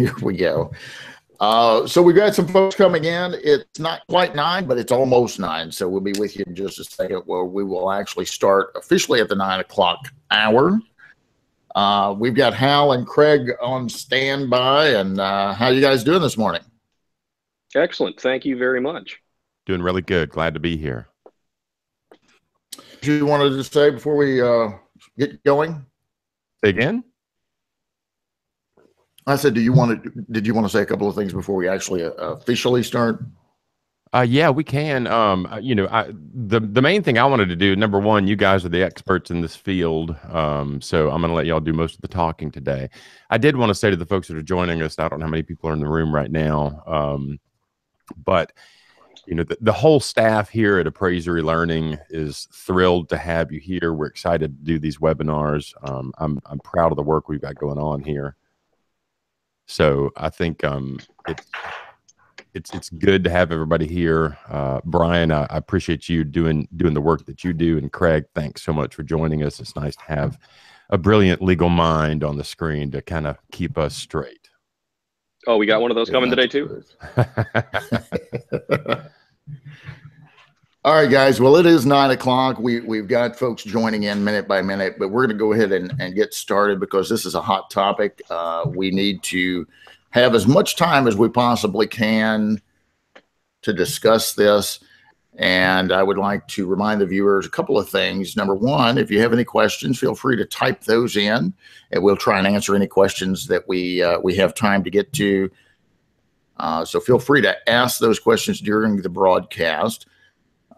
Here we go. So we've got some folks coming in. It's not quite 9, but it's almost 9. So we'll be with you in just a second where we will actually start officially at the 9 o'clock hour. We've got Hal and Craig on standby. And how you guys doing this morning? Excellent. Thank you very much. Doing really good. Glad to be here. You wanted to say before we get going? Say again? I said, did you want to say a couple of things before we actually officially start? Yeah, we can. The main thing I wanted to do, number one, you guys are the experts in this field. So I'm going to let y'all do most of the talking today. I did want to say to the folks that are joining us, I don't know how many people are in the room right now. But the whole staff here at Appraiser eLearning is thrilled to have you here. We're excited to do these webinars. I'm proud of the work we've got going on here. So I think it's good to have everybody here. Brian, I appreciate you doing the work that you do, and Craig, thanks so much for joining us. It's nice to have a brilliant legal mind on the screen to kind of keep us straight. Oh, we got one of those coming today too. All right, guys. Well, it is 9 o'clock. We've got folks joining in minute by minute, but we're going to go ahead and get started because this is a hot topic. We need to have as much time as we possibly can to discuss this. And I would like to remind the viewers a couple of things. Number one, if you have any questions, feel free to type those in, and we'll try and answer any questions that we have time to get to. So feel free to ask those questions during the broadcast.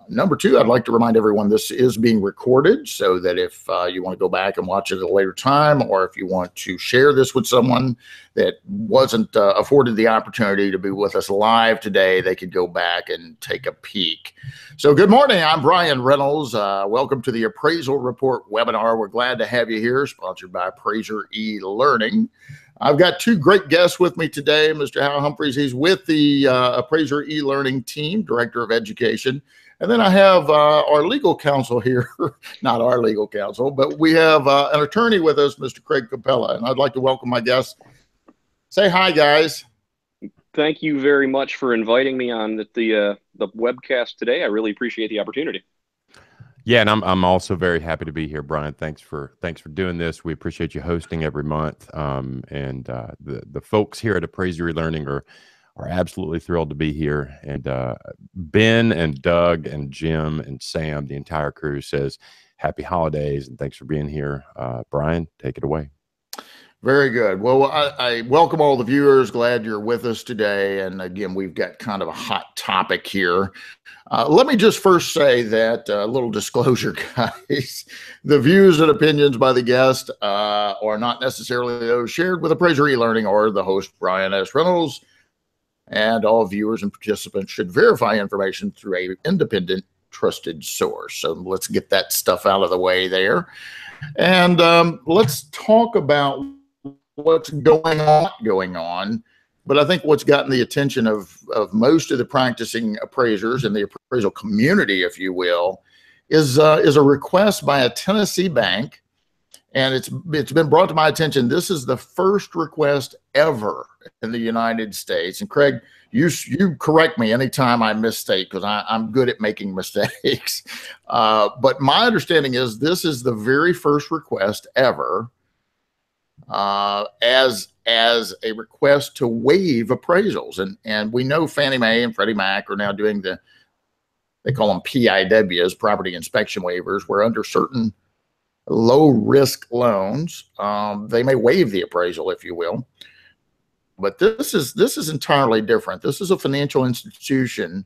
Number two, I'd like to remind everyone this is being recorded so that if you want to go back and watch it at a later time, or if you want to share this with someone that wasn't afforded the opportunity to be with us live today, they could go back and take a peek. So good morning. I'm Brian Reynolds. Welcome to the Appraisal Report webinar. We're glad to have you here, sponsored by Appraiser eLearning. I've got two great guests with me today. Mr. Hal Humphreys, he's with the Appraiser eLearning team, Director of Education. And then I have our legal counsel here, not our legal counsel, but we have an attorney with us, Mr. Craig Capella, and I'd like to welcome my guests. Say hi, guys. Thank you very much for inviting me on the webcast today. I really appreciate the opportunity. Yeah, and I'm also very happy to be here, Brian. Thanks for doing this. We appreciate you hosting every month. And the folks here at Appraiser eLearning are absolutely thrilled to be here. And Ben and Doug and Jim and Sam, the entire crew, says happy holidays and thanks for being here. Brian, take it away. Very good. Well, I welcome all the viewers. Glad you're with us today. And again, we've got kind of a hot topic here. Let me just first say that a little disclosure, guys. The views and opinions by the guest are not necessarily those shared with Appraiser eLearning or the host, Brian S. Reynolds. And all viewers and participants should verify information through an independent, trusted source. So let's get that stuff out of the way there. And let's talk about what's going on. But I think what's gotten the attention of most of the practicing appraisers and the appraisal community, if you will, is a request by a Tennessee bank. And it's been brought to my attention. This is the first request ever in the United States. And Craig, you correct me anytime I misstate, because I'm good at making mistakes. But my understanding is this is the very first request ever as a request to waive appraisals. And we know Fannie Mae and Freddie Mac are now doing they call them PIWs, property inspection waivers, where under certain low risk loans, they may waive the appraisal, if you will. But this is entirely different. This is a financial institution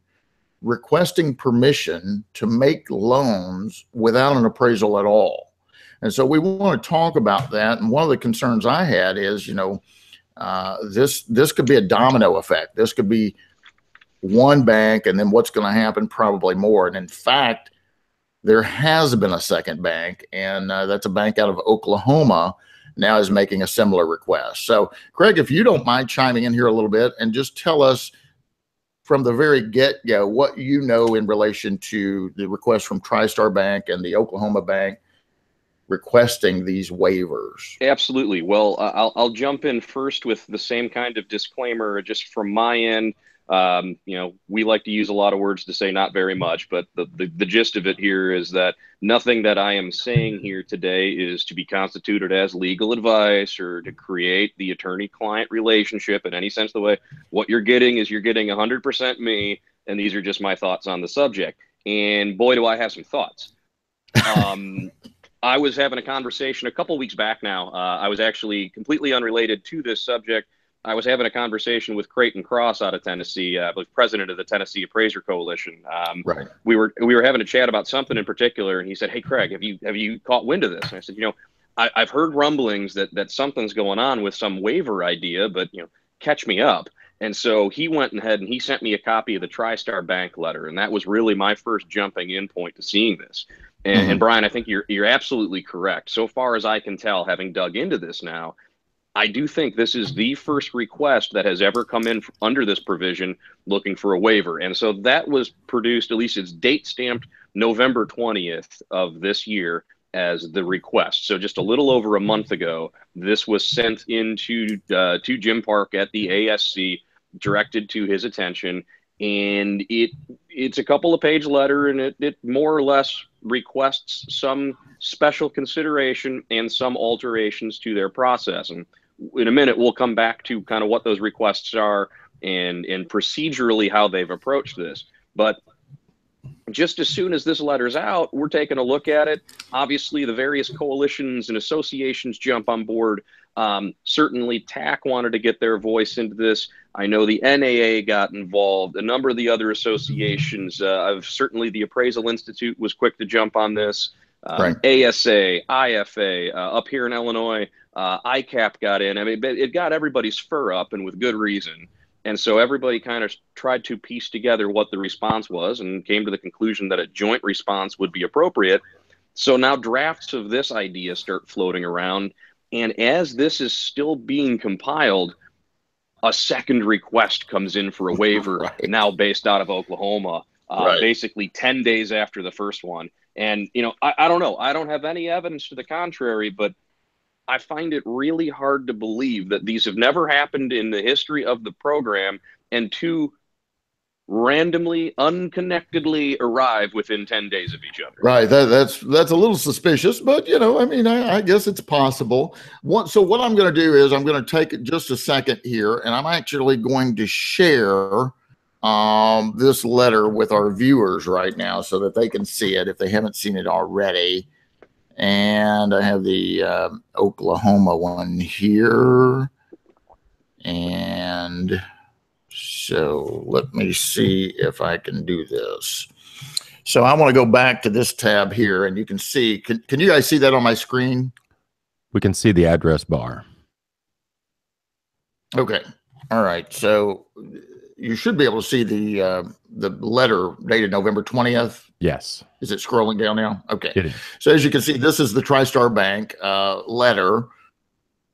requesting permission to make loans without an appraisal at all. And so we want to talk about that. And one of the concerns I had is, this could be a domino effect. This could be one bank, and then what's going to happen? Probably more. And in fact, there has been a second bank, and that's a bank out of Oklahoma, now is making a similar request. So, Craig, if you don't mind chiming in here a little bit and just tell us from the very get-go what you know in relation to the request from Tristar Bank and the Oklahoma Bank, requesting these waivers? Absolutely. Well, I'll jump in first with the same kind of disclaimer, just from my end. We like to use a lot of words to say not very much, but the gist of it here is that nothing that I am saying here today is to be constituted as legal advice or to create the attorney-client relationship in any sense of the way. What you're getting is you're getting 100% me, and these are just my thoughts on the subject. And boy, do I have some thoughts. I was having a conversation a couple weeks back now. I was actually completely unrelated to this subject. I was having a conversation with Creighton Cross out of Tennessee, was president of the Tennessee Appraiser Coalition. Right. We were having a chat about something in particular, and he said, "Hey, Craig, have you caught wind of this?" And I said, I've heard rumblings that something's going on with some waiver idea, but catch me up. And so he went ahead and he sent me a copy of the Tristar Bank letter, and that was really my first jumping in point to seeing this. And Brian, I think you're absolutely correct. So far as I can tell, having dug into this now, I do think this is the first request that has ever come in under this provision looking for a waiver. And so that was produced, at least it's date stamped November 20th of this year as the request. So just a little over a month ago, this was sent into to Jim Park at the ASC, directed to his attention. And it's a couple of page letter, and it more or less requests some special consideration and some alterations to their process. And in a minute, we'll come back to kind of what those requests are and procedurally how they've approached this. But just as soon as this letter's out, we're taking a look at it. Obviously, the various coalitions and associations jump on board. Certainly, TAC wanted to get their voice into this. I know the NAA got involved. A number of the other associations, certainly the Appraisal Institute was quick to jump on this. Right. ASA, IFA, up here in Illinois, ICAP got in. I mean, it got everybody's fur up, and with good reason. And so everybody kind of tried to piece together what the response was and came to the conclusion that a joint response would be appropriate. So now drafts of this idea start floating around. And as this is still being compiled, a second request comes in for a waiver, right, now based out of Oklahoma, right, basically 10 days after the first one. And, I don't know. I don't have any evidence to the contrary, but I find it really hard to believe that these have never happened in the history of the program, and two randomly, unconnectedly arrive within 10 days of each other. Right. That's a little suspicious, but I guess it's possible. So what I'm going to do is I'm going to take just a second here, and I'm actually going to share this letter with our viewers right now so that they can see it if they haven't seen it already. And I have the Oklahoma one here. And so let me see if I can do this. So I want to go back to this tab here, and you can see, can you guys see that on my screen? We can see the address bar. Okay. All right. So you should be able to see the letter dated November 20th. Yes. Is it scrolling down now? Okay. It is. So as you can see, this is the Tristar Bank letter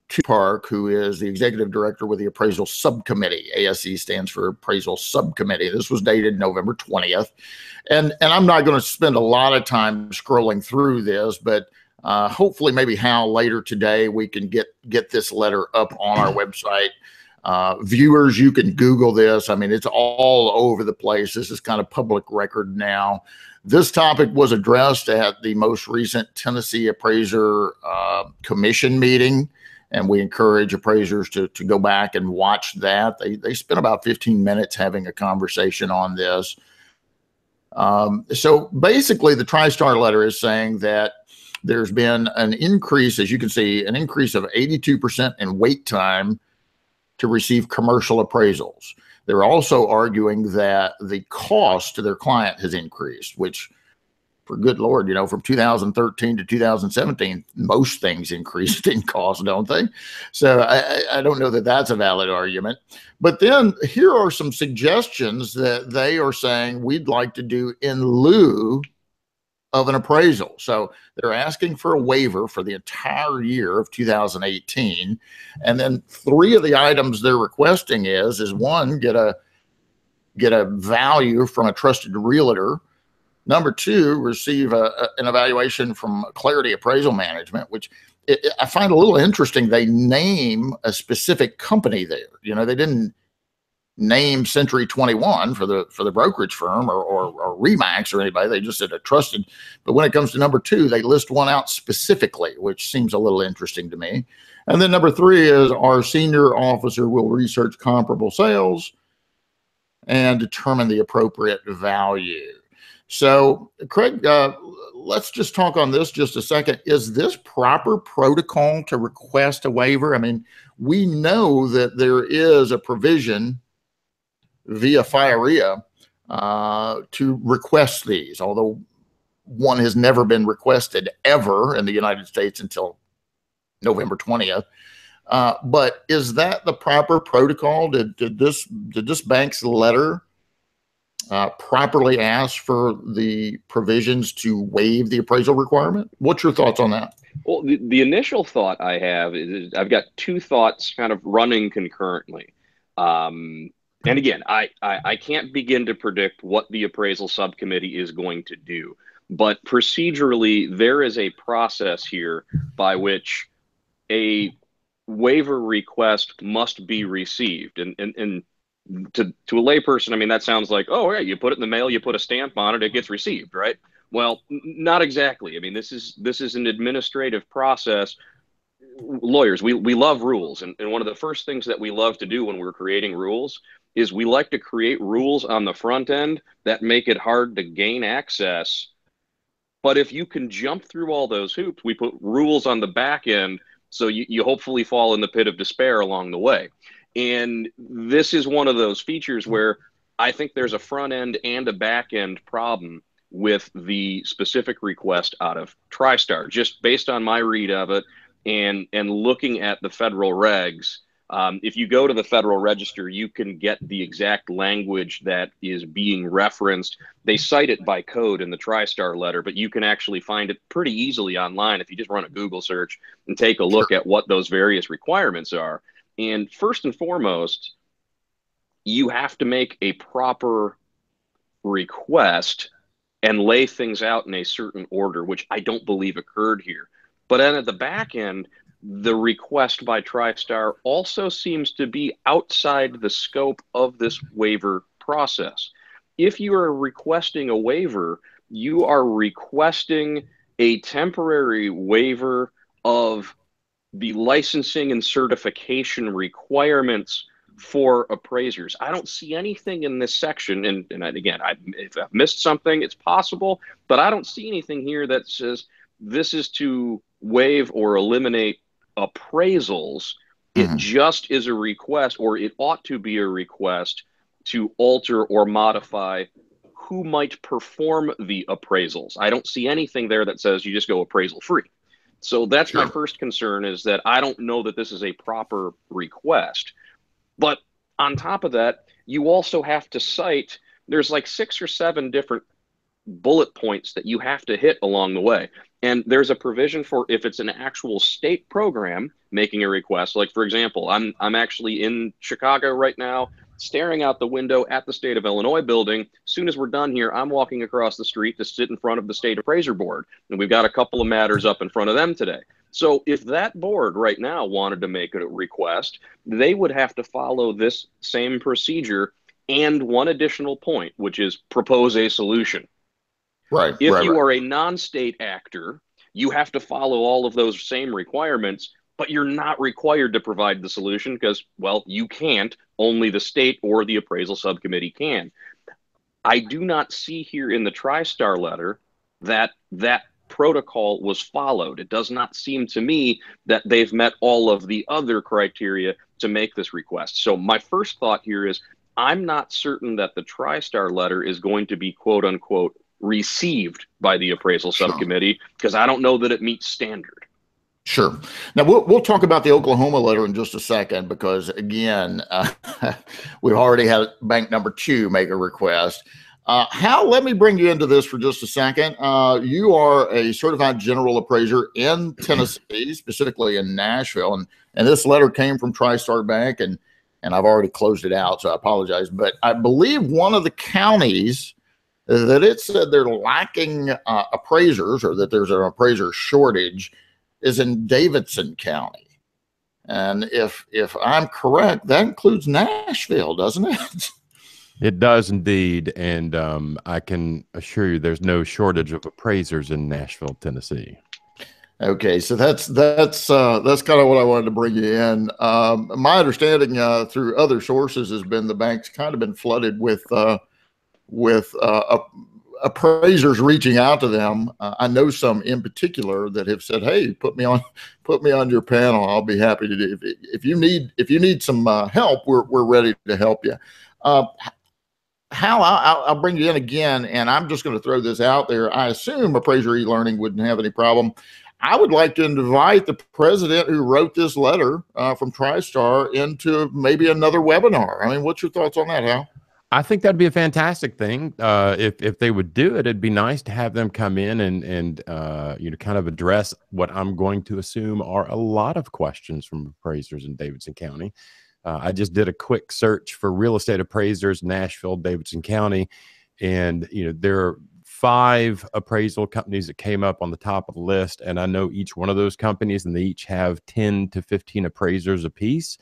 to Park, who is the executive director with the Appraisal Subcommittee. ASC stands for Appraisal Subcommittee. This was dated November 20th. And I'm not going to spend a lot of time scrolling through this, but hopefully maybe Hal later today we can get this letter up on our website. Viewers, you can Google this. I mean, it's all over the place. This is kind of public record now. This topic was addressed at the most recent Tennessee Appraiser Commission meeting, and we encourage appraisers to go back and watch that. They spent about 15 minutes having a conversation on this. So basically, the Tristar letter is saying that there's been an increase, as you can see, an increase of 82% in wait time to receive commercial appraisals. They're also arguing that the cost to their client has increased, which, for good Lord, from 2013 to 2017, most things increased in cost, don't they? So I don't know that that's a valid argument. But then here are some suggestions that they are saying we'd like to do in lieu of an appraisal. So they're asking for a waiver for the entire year of 2018. And then three of the items they're requesting is one, get a value from a trusted realtor Number two, receive an evaluation from Clarity Appraisal Management, which I find a little interesting. They name a specific company there. You know, they didn't name Century 21 for the brokerage firm or Remax or anybody. They just said a trusted. But when it comes to number two, they list one out specifically, which seems a little interesting to me. And then number three is our senior officer will research comparable sales and determine the appropriate value. So, Craig, let's just talk on this just a second. Is this proper protocol to request a waiver? I mean, we know that there is a provision via FIREA to request these, although one has never been requested ever in the United States until November 20th. But is that the proper protocol? Did this bank's letter properly ask for the provisions to waive the appraisal requirement? What's your thoughts on that? Well, the initial thought I have is I've got two thoughts kind of running concurrently. And again, I can't begin to predict what the appraisal subcommittee is going to do. But procedurally, there is a process here by which a waiver request must be received. And to a layperson, I mean, that sounds like, oh, yeah, you put it in the mail, you put a stamp on it, it gets received, right? Well, not exactly. I mean, this is an administrative process. Lawyers, we love rules. And one of the first things that we love to do when we're creating rules is we like to create rules on the front end that make it hard to gain access. But if you can jump through all those hoops, we put rules on the back end so you hopefully fall in the pit of despair along the way. And this is one of those features where I think there's a front end and a back end problem with the specific request out of Tristar, just based on my read of it and looking at the federal regs. If you go to the Federal Register, you can get the exact language that is being referenced. They cite it by code in the Tristar letter, but you can actually find it pretty easily online if you just run a Google search and take a look at what those various requirements are. And first and foremost, you have to make a proper request and lay things out in a certain order, which I don't believe occurred here. But then at the back end, the request by Tristar also seems to be outside the scope of this waiver process. If you are requesting a waiver, you are requesting a temporary waiver of the licensing and certification requirements for appraisers. I don't see anything in this section, and again, if I've missed something, it's possible, but I don't see anything here that says this is to waive or eliminate appraisals. It just is a request, or it ought to be a request to alter or modify who might perform the appraisals. I don't see anything there that says you just go appraisal free. So that's my first concern, is that I don't know that this is a proper request. But on top of that, you also have to cite, there's like 6 or 7 different bullet points that you have to hit along the way. And there's a provision for if it's an actual state program making a request. Like, for example, I'm actually in Chicago right now, staring out the window at the state of Illinois building. As soon as we're done here, I'm walking across the street to sit in front of the state appraiser board. And we've got a couple of matters up in front of them today. So if that board right now wanted to make a request, they would have to follow this same procedure and one additional point, which is propose a solution. Right. If you are a non-state actor, you have to follow all of those same requirements, but you're not required to provide the solution because, well, you can't. Only the state or the appraisal subcommittee can. I do not see here in the Tristar letter that that protocol was followed. It does not seem to me that they've met all of the other criteria to make this request. So my first thought here is I'm not certain that the Tristar letter is going to be, quote unquote, received by the appraisal subcommittee, because I don't know that it meets standard. Sure. Now we'll talk about the Oklahoma letter in just a second, because again, we've already had bank number 2 make a request. Hal, let me bring you into this for just a second. You are a certified general appraiser in Tennessee, specifically in Nashville, and this letter came from Tristar Bank, and I've already closed it out, so I apologize. But I believe one of the counties that it said they're lacking appraisers, or that there's an appraiser shortage, is in Davidson County. And if I'm correct, that includes Nashville, doesn't it? It does indeed, and I can assure you there's no shortage of appraisers in Nashville, Tennessee. Okay, so that's kind of what I wanted to bring you in. My understanding through other sources has been the bank's kind of been flooded with appraisers reaching out to them. I know some in particular that have said, "Hey, put me on your panel. I'll be happy to do. If you need some help, we're ready to help you." Hal, I'll bring you in again, and I'm just going to throw this out there. I assume Appraiser eLearning wouldn't have any problem. I would like to invite the president who wrote this letter from Tristar into maybe another webinar. I mean, what's your thoughts on that, Hal? I think that'd be a fantastic thing. If they would do it, it'd be nice to have them come in and kind of address what I'm going to assume are a lot of questions from appraisers in Davidson County. I just did a quick search for real estate appraisers, Nashville, Davidson County, and there are 5 appraisal companies that came up on the top of the list, and I know each one of those companies, and they each have 10 to 15 appraisers apiece.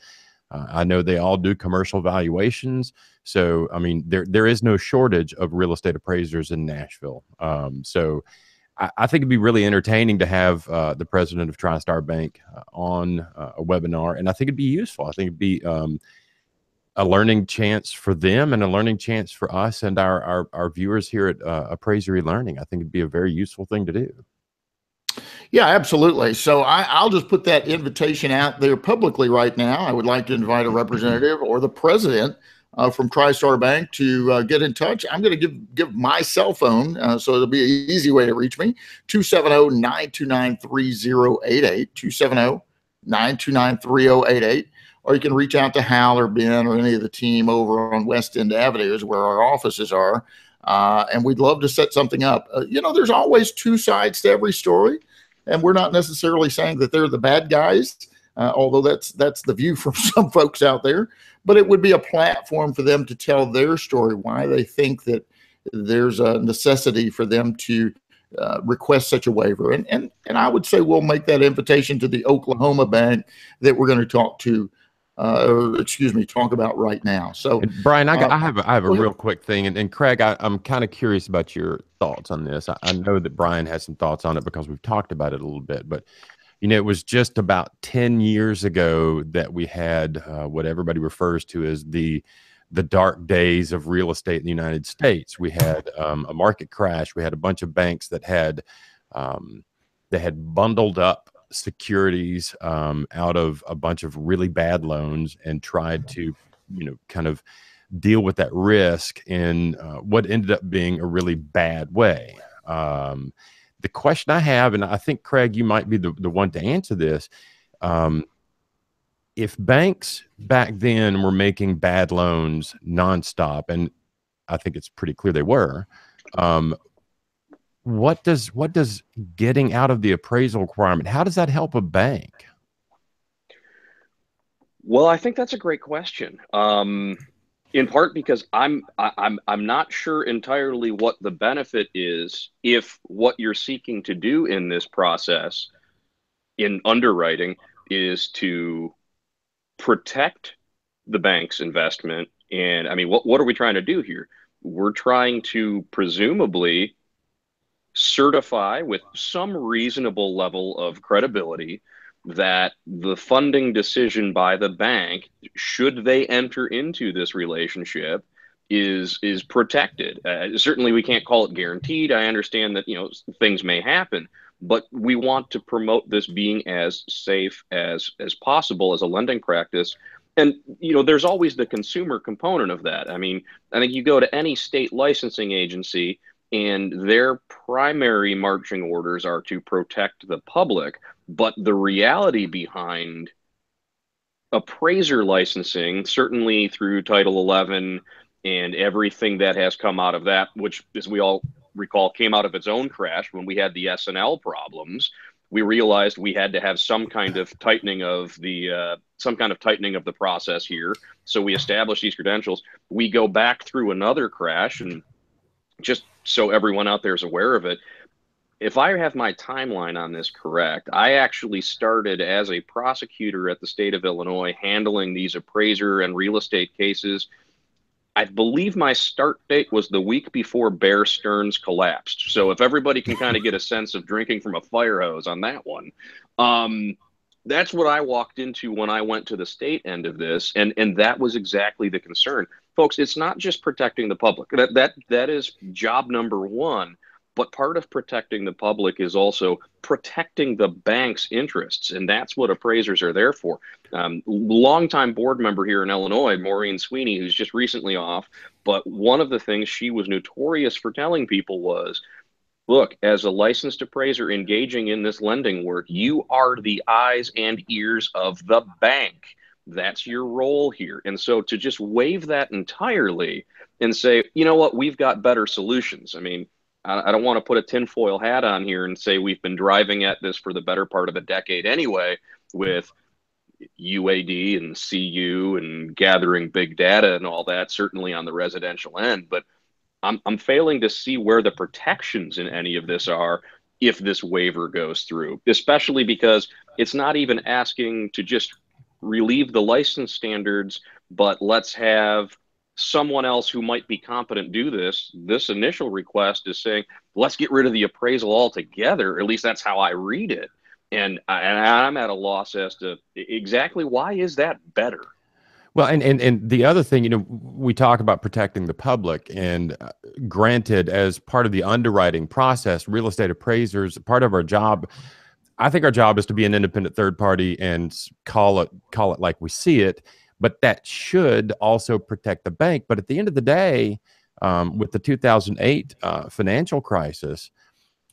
I know they all do commercial valuations, so I mean there is no shortage of real estate appraisers in Nashville. So I think it'd be really entertaining to have the president of Tristar Bank on a webinar, and I think it'd be useful. I think it'd be a learning chance for them and a learning chance for us and our viewers here at Appraiser eLearning. I think it'd be a very useful thing to do. Yeah, absolutely. So I'll just put that invitation out there publicly right now. I would like to invite a representative or the president from Tristar Bank to get in touch. I'm going to give my cell phone, so it'll be an easy way to reach me, 270-929-3088, 270-929-3088. Or you can reach out to Hal or Ben or any of the team over on West End Avenues where our offices are, and we'd love to set something up. There's always 2 sides to every story, and we're not necessarily saying that they're the bad guys, although that's the view from some folks out there. But it would be a platform for them to tell their story, why they think that there's a necessity for them to request such a waiver. And I would say we'll make that invitation to the Oklahoma bank that we're going to talk about right now. So, and Brian, I have a real quick thing, and Craig, I'm kind of curious about your thoughts on this. I know that Brian has some thoughts on it because we've talked about it a little bit, but it was just about 10 years ago that we had what everybody refers to as the dark days of real estate in the United States. We had a market crash. We had a bunch of banks that had bundled up securities out of a bunch of really bad loans and tried to, kind of deal with that risk in what ended up being a really bad way. The question I have, and I think, Craig, you might be the one to answer this. If banks back then were making bad loans nonstop, and I think it's pretty clear they were, what does getting out of the appraisal requirement, how does that help a bank? Well, I think that's a great question. In part because I'm not sure entirely what the benefit is if what you're seeking to do in this process in underwriting is to protect the bank's investment. And I mean, what are we trying to do here? We're trying to presumably certify with some reasonable level of credibility that the funding decision by the bank, should they enter into this relationship, is protected. Certainly, we can't call it guaranteed. I understand that things may happen, but we want to promote this being as safe as possible as a lending practice. And there's always the consumer component of that. I mean, I think you go to any state licensing agency, and their primary marching orders are to protect the public. But the reality behind appraiser licensing, certainly through Title 11 and everything that has come out of that, which, as we all recall, came out of its own crash when we had the S&L problems, we realized we had to have some kind of tightening of the process here. So we established these credentials. We go back through another crash, and just so everyone out there is aware of it, if I have my timeline on this correct, I actually started as a prosecutor at the state of Illinois handling these appraiser and real estate cases. I believe my start date was the week before Bear Stearns collapsed. So if everybody can kind of get a sense of drinking from a fire hose on that one, that's what I walked into when I went to the state end of this, and that was exactly the concern, folks. It's not just protecting the public. That is job number one. But part of protecting the public is also protecting the bank's interests, and that's what appraisers are there for. Longtime board member here in Illinois, Maureen Sweeney, who's just recently off, but one of the things she was notorious for telling people was, look, as a licensed appraiser engaging in this lending work, you are the eyes and ears of the bank. That's your role here. And so to just waive that entirely and say, you know what, we've got better solutions. I mean, I don't want to put a tinfoil hat on here and say we've been driving at this for the better part of a decade anyway, with UAD and CU and gathering big data and all that, certainly on the residential end. But I'm failing to see where the protections in any of this are if this waiver goes through, especially because it's not even asking to just relieve the license standards, but let's have someone else who might be competent do this. This initial request is saying, let's get rid of the appraisal altogether. At least that's how I read it. And I'm at a loss as to exactly why is that better? Well, and the other thing, you know, we talk about protecting the public, and granted, as part of the underwriting process, real estate appraisers, part of our job, I think our job is to be an independent third party and call it like we see it. But that should also protect the bank. But at the end of the day, with the 2008 financial crisis,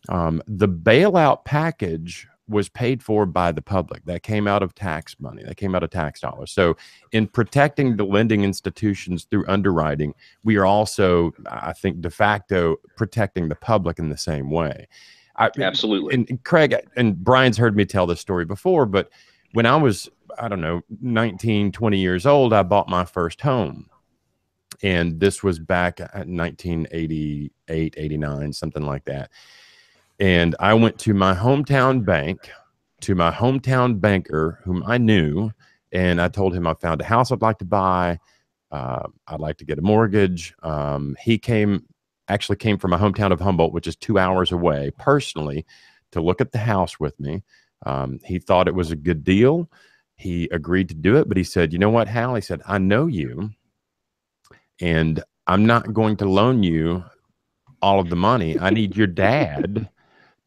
the bailout package was paid for by the public. That came out of tax money. That came out of tax dollars. So in protecting the lending institutions through underwriting, we are also, I think, de facto protecting the public in the same way. Absolutely. And Craig and Brian's heard me tell this story before, but when I was, I don't know, 19, 20 years old, I bought my first home. And this was back at 1988, 89, something like that. And I went to my hometown bank, to my hometown banker, whom I knew, and I told him I found a house I'd like to buy. I'd like to get a mortgage. He actually came from my hometown of Humboldt, which is 2 hours away, personally, to look at the house with me. He thought it was a good deal. He agreed to do it, but he said, you know what, Hal? He said, I know you, and I'm not going to loan you all of the money. I need your dad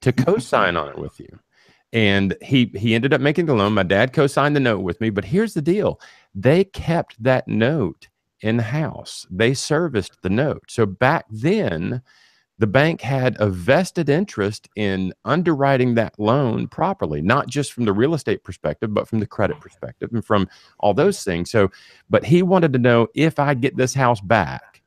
to co-sign on it with you. And he ended up making the loan. My dad co-signed the note with me, but here's the deal. They kept that note in-house. They serviced the note. So back then, the bank had a vested interest in underwriting that loan properly, not just from the real estate perspective, but from the credit perspective and from all those things. So, but he wanted to know, if I get this house back,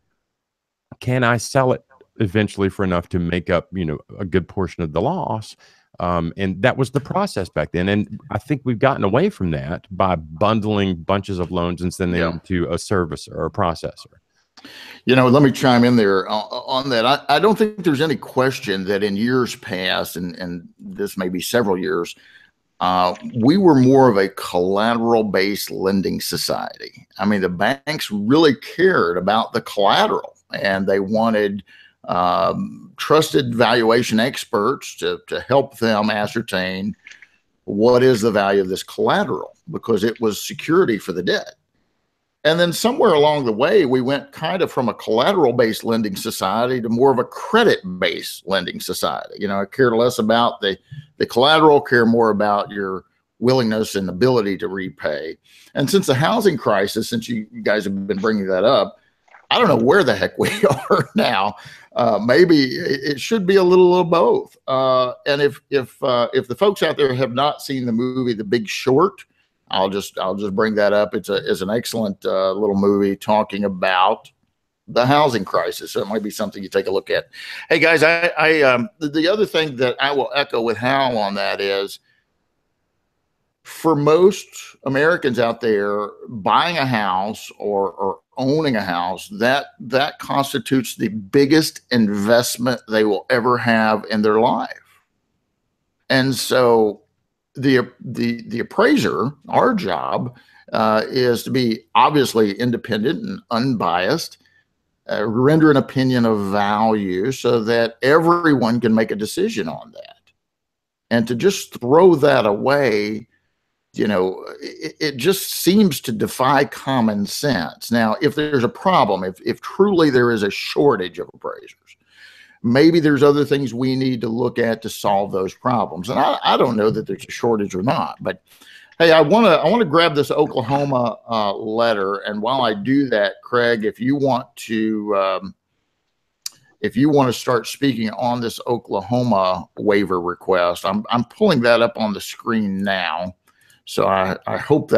can I sell it eventually for enough to make up, you know, a good portion of the loss? And that was the process back then. And I think we've gotten away from that by bundling bunches of loans and sending them to a servicer or a processor. You know, let me chime in there on that. I don't think there's any question that in years past, and this may be several years, we were more of a collateral-based lending society. I mean, the banks really cared about the collateral, and they wanted trusted valuation experts to help them ascertain what is the value of this collateral, because it was security for the debt. And then somewhere along the way, we went kind of from a collateral-based lending society to more of a credit-based lending society. You know, I cared less about the collateral, care more about your willingness and ability to repay. And since the housing crisis, since you guys have been bringing that up, I don't know where the heck we are now. Maybe it should be a little of both. And if the folks out there have not seen the movie The Big Short, I'll just bring that up. It's an excellent little movie talking about the housing crisis. So it might be something you take a look at. Hey guys, the other thing that I will echo with Hal on that is, for most Americans out there, buying a house or owning a house, that constitutes the biggest investment they will ever have in their life. And so the appraiser, our job is to be obviously independent and unbiased, render an opinion of value so that everyone can make a decision on that. And to just throw that away, it just seems to defy common sense. Now, if there's a problem, if truly there is a shortage of appraisers, maybe there's other things we need to look at to solve those problems. And I don't know that there's a shortage or not, but hey, I want to grab this Oklahoma letter. And while I do that, Craig, if you want to start speaking on this Oklahoma waiver request, I'm pulling that up on the screen now. So I hope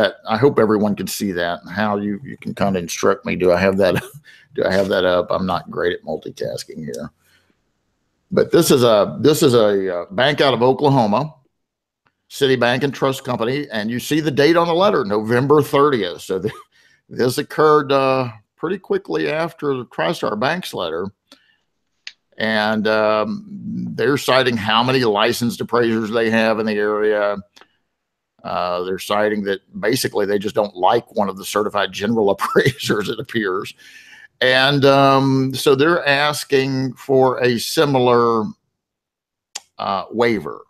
everyone can see that. How you can kind of instruct me. Do I have that up? I'm not great at multitasking here. But this is a bank out of Oklahoma, City Bank and Trust Company, and you see the date on the letter, November 30th. So this occurred pretty quickly after the Tristar Bank's letter. And they're citing how many licensed appraisers they have in the area. They're citing that basically they just don't like one of the certified general appraisers, it appears. And so they're asking for a similar waiver.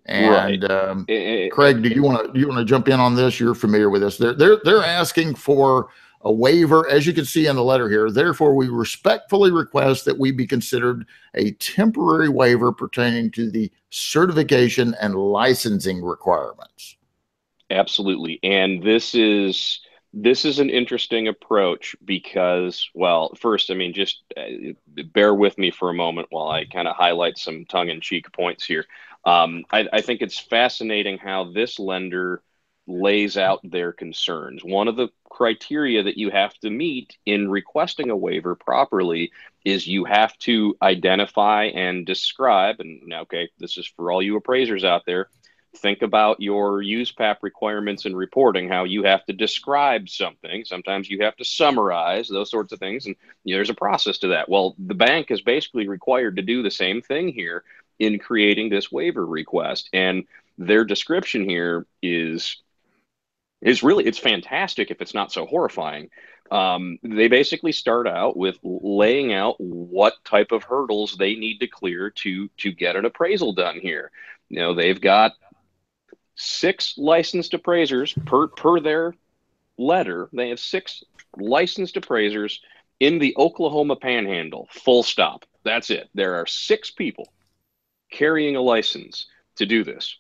And right. Craig, do you want to jump in on this? You're familiar with this. They're asking for a waiver, as you can see in the letter here. Therefore, we respectfully request that we be considered a temporary waiver pertaining to the certification and licensing requirements. Absolutely. And this is an interesting approach because, well, first, I mean, just bear with me for a moment while I kind of highlight some tongue-in-cheek points here. I think it's fascinating how this lender lays out their concerns. One of the criteria that you have to meet in requesting a waiver properly is you have to identify and describe, and okay, this is for all you appraisers out there, think about your USPAP requirements and reporting, how you have to describe something. Sometimes you have to summarize those sorts of things, and there's a process to that. Well, the bank is basically required to do the same thing here in creating this waiver request, and their description here is really, it's fantastic if it's not so horrifying. They basically start out with laying out what type of hurdles they need to clear to get an appraisal done here. They've got 6 licensed appraisers per their letter. They have 6 licensed appraisers in the Oklahoma Panhandle, full stop. That's it. There are 6 people carrying a license to do this.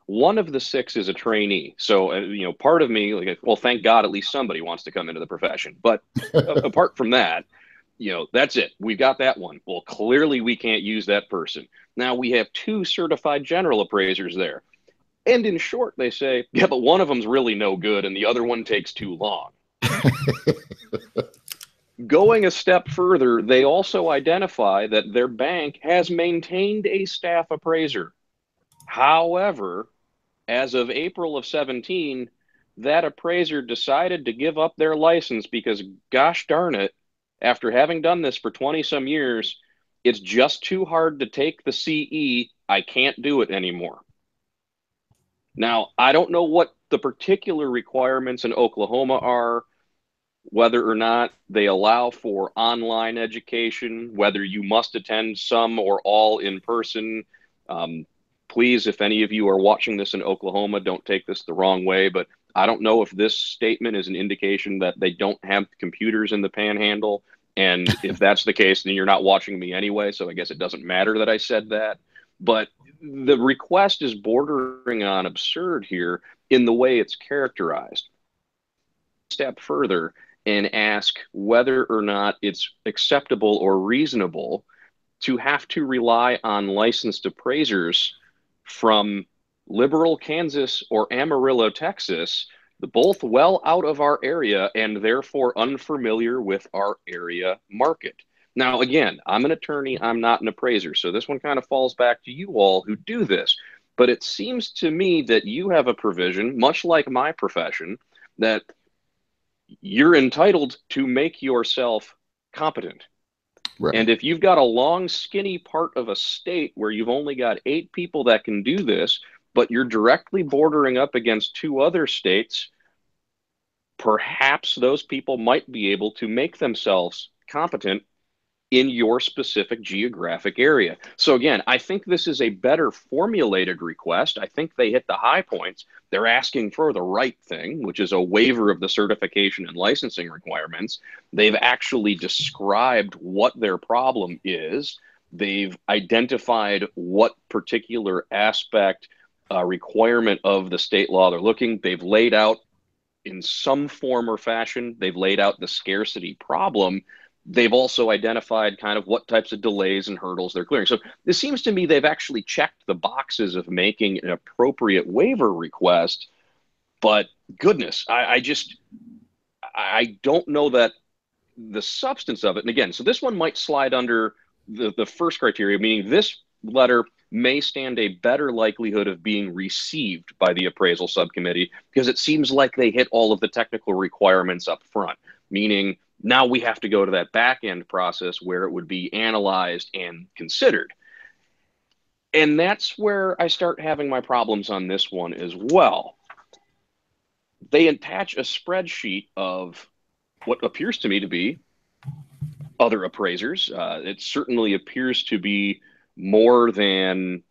One of the 6 is a trainee. So, part of me, like, well, thank God at least somebody wants to come into the profession. But apart from that, that's it. We've got that one. Well, clearly we can't use that person. Now we have 2 certified general appraisers there. And in short, they say, yeah, but one of them's really no good and the other one takes too long. Going a step further, they also identify that their bank has maintained a staff appraiser. However, as of April of 17, that appraiser decided to give up their license because, gosh darn it, after having done this for 20 some years, it's just too hard to take the CE. I can't do it anymore. Now, I don't know what the particular requirements in Oklahoma are, whether or not they allow for online education, whether you must attend some or all in person. Please, if any of you are watching this in Oklahoma, don't take this the wrong way, but I don't know if this statement is an indication that they don't have computers in the Panhandle. And if that's the case, then you're not watching me anyway, so I guess it doesn't matter that I said that. But the request is bordering on absurd here in the way it's characterized. Step further and ask whether or not it's acceptable or reasonable to have to rely on licensed appraisers from Liberal, Kansas, or Amarillo, Texas, both well out of our area and therefore unfamiliar with our area market. Now, again, I'm an attorney, I'm not an appraiser, so this one kind of falls back to you all who do this. But it seems to me that you have a provision, much like my profession, that you're entitled to make yourself competent. Right. And if you've got a long, skinny part of a state where you've only got 8 people that can do this, but you're directly bordering up against 2 other states, perhaps those people might be able to make themselves competent in your specific geographic area. So again, I think this is a better formulated request. I think they hit the high points. They're asking for the right thing, which is a waiver of the certification and licensing requirements. They've actually described what their problem is. They've identified what particular aspect, requirement of the state law they're looking. They've laid out in some form or fashion, they've laid out the scarcity problem. They've also identified kind of what types of delays and hurdles they're clearing. So this seems to me they've actually checked the boxes of making an appropriate waiver request. But goodness, I don't know that the substance of it. And again, so this one might slide under the first criteria, meaning this letter may stand a better likelihood of being received by the appraisal subcommittee because it seems like they hit all of the technical requirements up front, meaning now we have to go to that back end process where it would be analyzed and considered. And that's where I start having my problems on this one as well. They attach a spreadsheet of what appears to me to be other appraisers. It certainly appears to be more than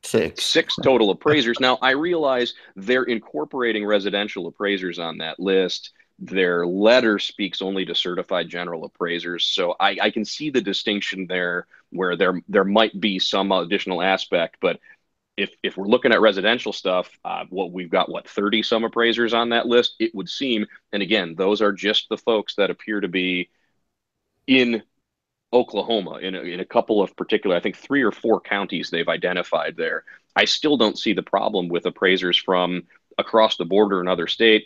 six total appraisers. Now, I realize they're incorporating residential appraisers on that list. Their letter speaks only to certified general appraisers. So I can see the distinction there where there might be some additional aspect. But if we're looking at residential stuff, we've got 30 some appraisers on that list, it would seem. And again, those are just the folks that appear to be in Oklahoma, in a couple of particular, I think 3 or 4 counties they've identified there. I still don't see the problem with appraisers from across the border in other state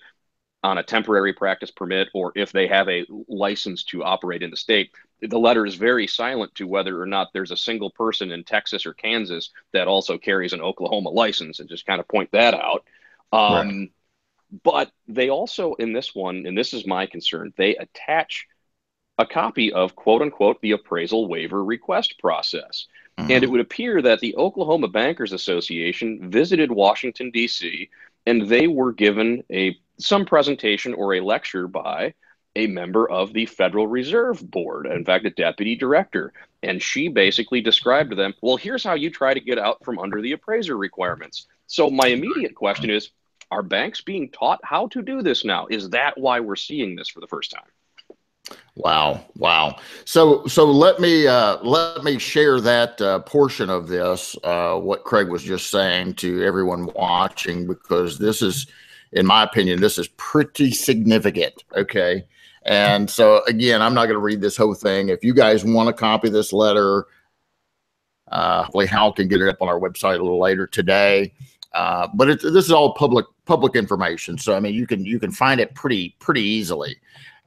on a temporary practice permit, or if they have a license to operate in the state. The letter is very silent to whether or not there's a single person in Texas or Kansas that also carries an Oklahoma license, and just kind of point that out. Right. But they also, in this one, and this is my concern, they attach a copy of, quote unquote, the appraisal waiver request process. Mm-hmm. And it would appear that the Oklahoma Bankers Association visited Washington, D.C., and they were given some presentation or a lecture by a member of the Federal Reserve Board, in fact, a deputy director. And she basically described to them, well, here's how you try to get out from under the appraiser requirements. So my immediate question is, are banks being taught how to do this now? Is that why we're seeing this for the first time? Wow. So let me share that portion of this, what Craig was just saying, to everyone watching, because this is, in my opinion, this is pretty significant. Okay. And so again, I'm not going to read this whole thing. If you guys want to copy this letter, hopefully Hal can get it up on our website a little later today. But this is all public information. So, I mean, you can find it pretty easily.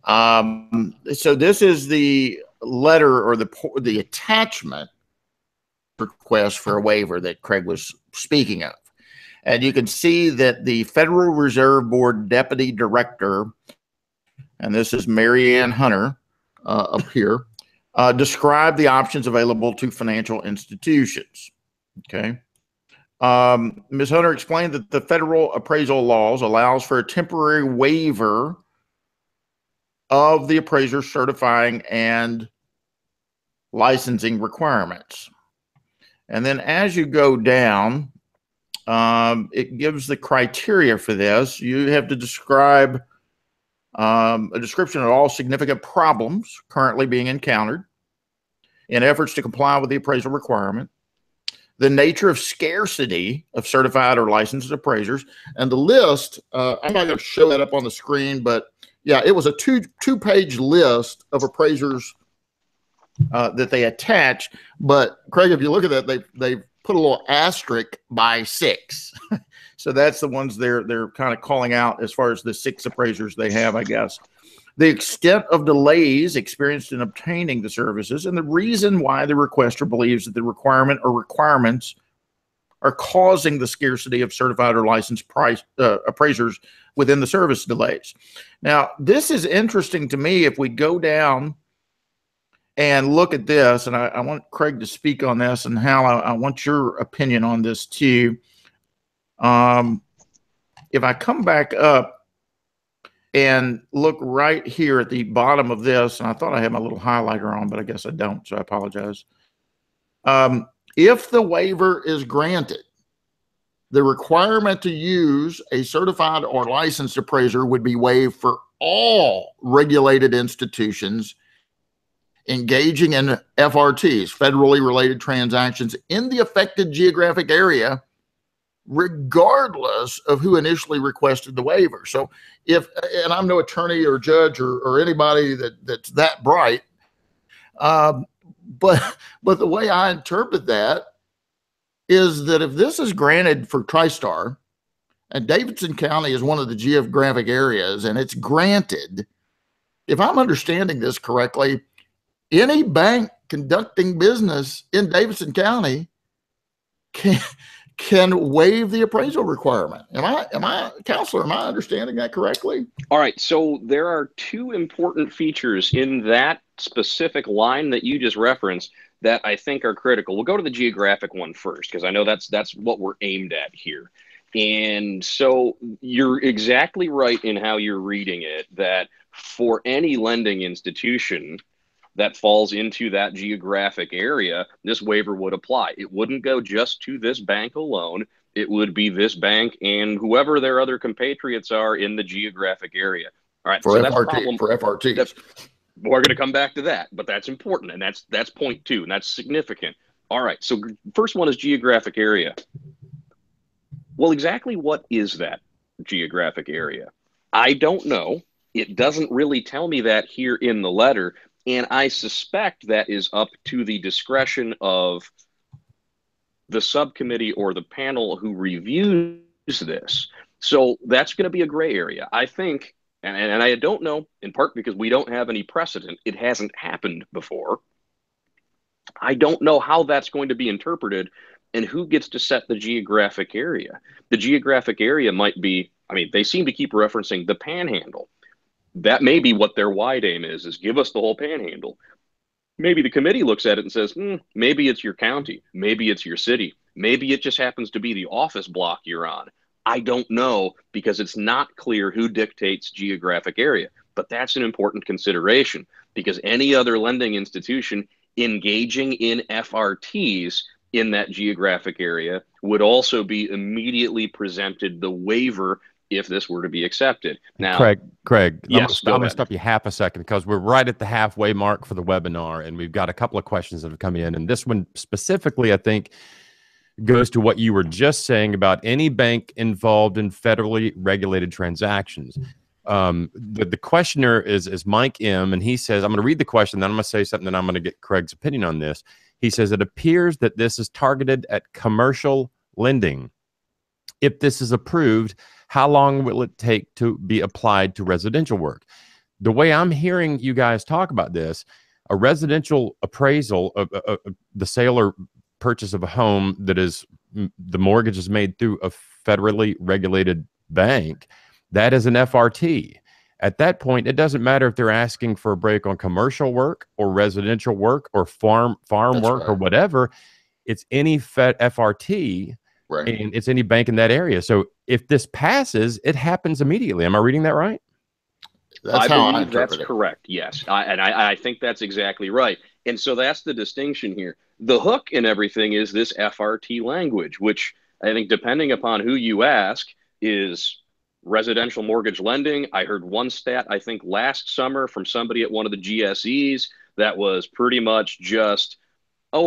So this is the letter, or the attachment request for a waiver that Craig was speaking of. And you can see that the Federal Reserve Board Deputy Director, and this is Mary Ann Hunter up here, described the options available to financial institutions. Okay. Ms. Hunter explained that the federal appraisal laws allows for a temporary waiver of the appraiser certifying and licensing requirements. And then as you go down, it gives the criteria for this. You have to describe a description of all significant problems currently being encountered in efforts to comply with the appraisal requirement, the nature of scarcity of certified or licensed appraisers, and the list. I'm not going to show that up on the screen, but yeah, it was a two-page list of appraisers that they attached. But Craig, if you look at that, they put a little asterisk by 6. So that's the ones they're kind of calling out as far as the 6 appraisers they have, I guess. The extent of delays experienced in obtaining the services, and the reason why the requester believes that the requirement or requirements are causing the scarcity of certified or licensed appraisers within the service delays. Now, this is interesting to me. If we go down and look at this, and I want Craig to speak on this, and Hal, I want your opinion on this too. If I come back up and look right here at the bottom of this, and I thought I had my little highlighter on, but I guess I don't, so I apologize. If the waiver is granted, the requirement to use a certified or licensed appraiser would be waived for all regulated institutions engaging in FRTs, federally related transactions, in the affected geographic area, regardless of who initially requested the waiver. So if, and I'm no attorney or judge or anybody that's that bright, but the way I interpret that is that if this is granted for Tristar, and Davidson County is one of the geographic areas, and it's granted, if I'm understanding this correctly, any bank conducting business in Davidson County can waive the appraisal requirement. Counselor, am I understanding that correctly? All right. So there are two important features in that specific line that you just referenced that I think are critical. We'll go to the geographic one first, because I know that's what we're aimed at here. And so you're exactly right in how you're reading it, that for any lending institution that falls into that geographic area, this waiver would apply. It wouldn't go just to this bank alone. It would be this bank and whoever their other compatriots are in the geographic area. All right. For FRTs. We're going to come back to that, but that's important. And that's point two, and that's significant. All right. So first one is geographic area. Well, exactly what is that geographic area? I don't know. It doesn't really tell me that here in the letter. And I suspect that is up to the discretion of the subcommittee or the panel who reviews this. So that's going to be a gray area. I think, and I don't know, in part because we don't have any precedent. It hasn't happened before. I don't know how that's going to be interpreted and who gets to set the geographic area. The geographic area might be, I mean, they seem to keep referencing the panhandle. That may be what their wide aim is give us the whole panhandle. Maybe the committee looks at it and says, maybe it's your county, maybe it's your city, maybe it just happens to be the office block you're on. I don't know, because it's not clear who dictates geographic area. But that's an important consideration, because any other lending institution engaging in FRTs in that geographic area would also be immediately presented the waiver if this were to be accepted. Now, Craig, yes, I'm going to stop you half a second, because we're right at the halfway mark for the webinar, and we've got a couple of questions that have come in. And this one specifically, I think, goes to what you were just saying about any bank involved in federally regulated transactions. The questioner is Mike M, and he says, I'm going to read the question, then I'm going to say something, then I'm going to get Craig's opinion on this. He says, it appears that this is targeted at commercial lending. If this is approved, how long will it take to be applied to residential work? The way I'm hearing you guys talk about this, a residential appraisal of the sale or purchase of a home that is, the mortgage is made through a federally regulated bank, that is an FRT. At that point, it doesn't matter if they're asking for a break on commercial work or residential work or farm work or whatever. It's any FRT. Right. And it's any bank in that area. So if this passes, it happens immediately. Am I reading that right? I believe that's correct. Yes. I think that's exactly right. And so that's the distinction here. The hook in everything is this FRT language, which I think, depending upon who you ask, is residential mortgage lending. I heard one stat, I think last summer, from somebody at one of the GSEs that was pretty much just,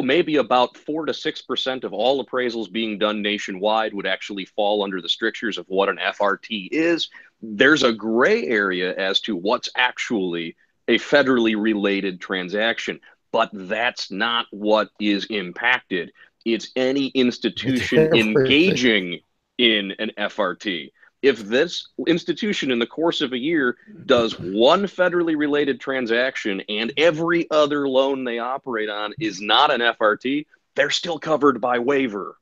maybe about 4 to 6% of all appraisals being done nationwide would actually fall under the strictures of what an FRT is. There's a gray area as to what's actually a federally related transaction, but that's not what is impacted. It's any institution engaging in an FRT. If this institution in the course of a year does one federally related transaction and every other loan they operate on is not an FRT, they're still covered by waiver.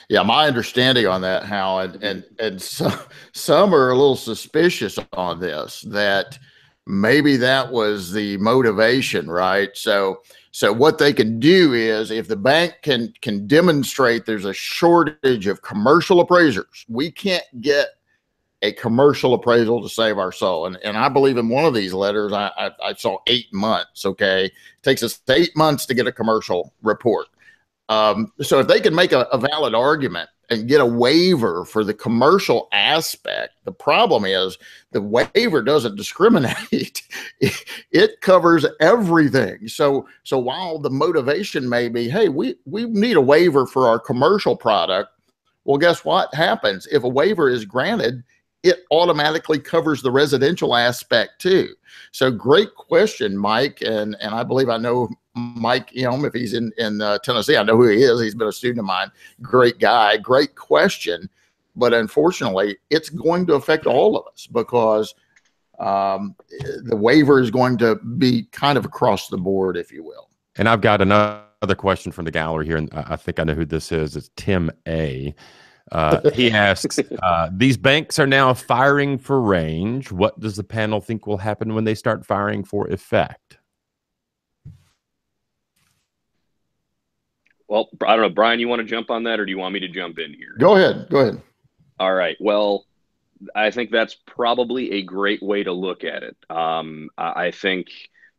Yeah, my understanding on that, Hal, and some are a little suspicious on this, that maybe that was the motivation, right? So what they can do is, if the bank can demonstrate there's a shortage of commercial appraisers, we can't get a commercial appraisal to save our soul. And I believe in one of these letters, I saw 8 months. Okay, it takes us 8 months to get a commercial report. So if they can make a valid argument and get a waiver for the commercial aspect, the problem is the waiver doesn't discriminate. It covers everything. So while the motivation may be, hey, we need a waiver for our commercial product, well, guess what happens? If a waiver is granted, it automatically covers the residential aspect too. So great question, Mike. And I believe I know Mike, if he's in Tennessee, I know who he is. He's been a student of mine. Great guy, great question. But unfortunately, it's going to affect all of us, because the waiver is going to be kind of across the board, if you will. And I've got another question from the gallery here, and I think I know who this is. It's Tim A. He asks, these banks are now firing for range. What does the panel think will happen when they start firing for effect? Well, I don't know, Brian, you want to jump on that, or do you want me to jump in here? Go ahead. Go ahead. All right. Well, I think that's probably a great way to look at it. I think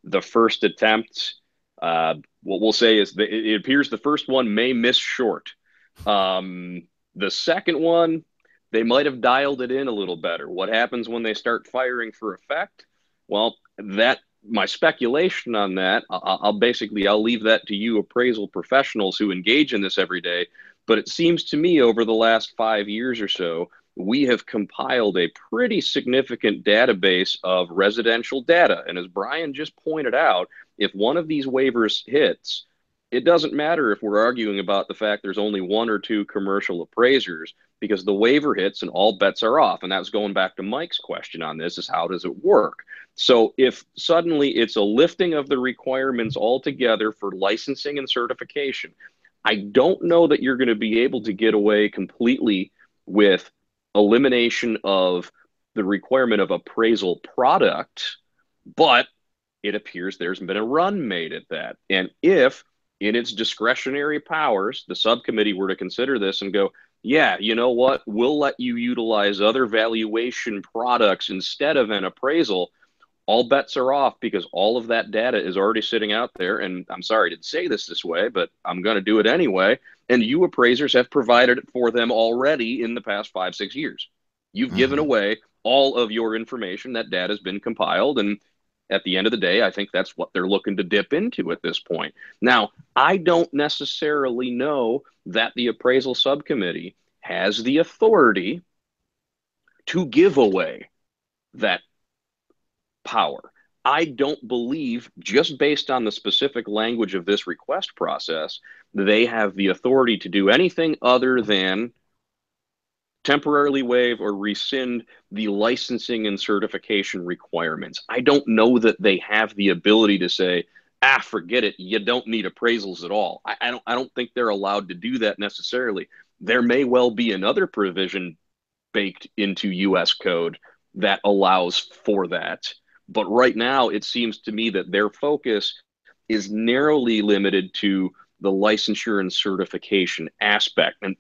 the first attempt, what we'll say is that it appears the first one may miss short. The second one, they might have dialed it in a little better. What happens when they start firing for effect? Well, my speculation on that, I'll leave that to you appraisal professionals who engage in this every day. But it seems to me over the last 5 years or so, we have compiled a pretty significant database of residential data. And as Brian just pointed out, if one of these waivers hits, it doesn't matter if we're arguing about the fact there's only 1 or 2 commercial appraisers, because the waiver hits and all bets are off. And that's going back to Mike's question on this, is how does it work? So if suddenly it's a lifting of the requirements altogether for licensing and certification, I don't know that you're going to be able to get away completely with elimination of the requirement of appraisal product, but it appears there's been a run made at that. And if in its discretionary powers, the subcommittee were to consider this and go, yeah, you know what, we'll let you utilize other valuation products instead of an appraisal, all bets are off, because all of that data is already sitting out there. And I'm sorry to say this way, but I'm going to do it anyway. And you appraisers have provided it for them already in the past 5-6 years. You've given away all of your information. That data has been compiled. And at the end of the day, I think that's what they're looking to dip into at this point. Now, I don't necessarily know that the appraisal subcommittee has the authority to give away that power. I don't believe, just based on the specific language of this request process, they have the authority to do anything other than temporarily waive or rescind the licensing and certification requirements. I don't know that they have the ability to say, forget it, you don't need appraisals at all. I don't think they're allowed to do that necessarily. There may well be another provision baked into US code that allows for that. But right now, it seems to me that their focus is narrowly limited to the licensure and certification aspect. And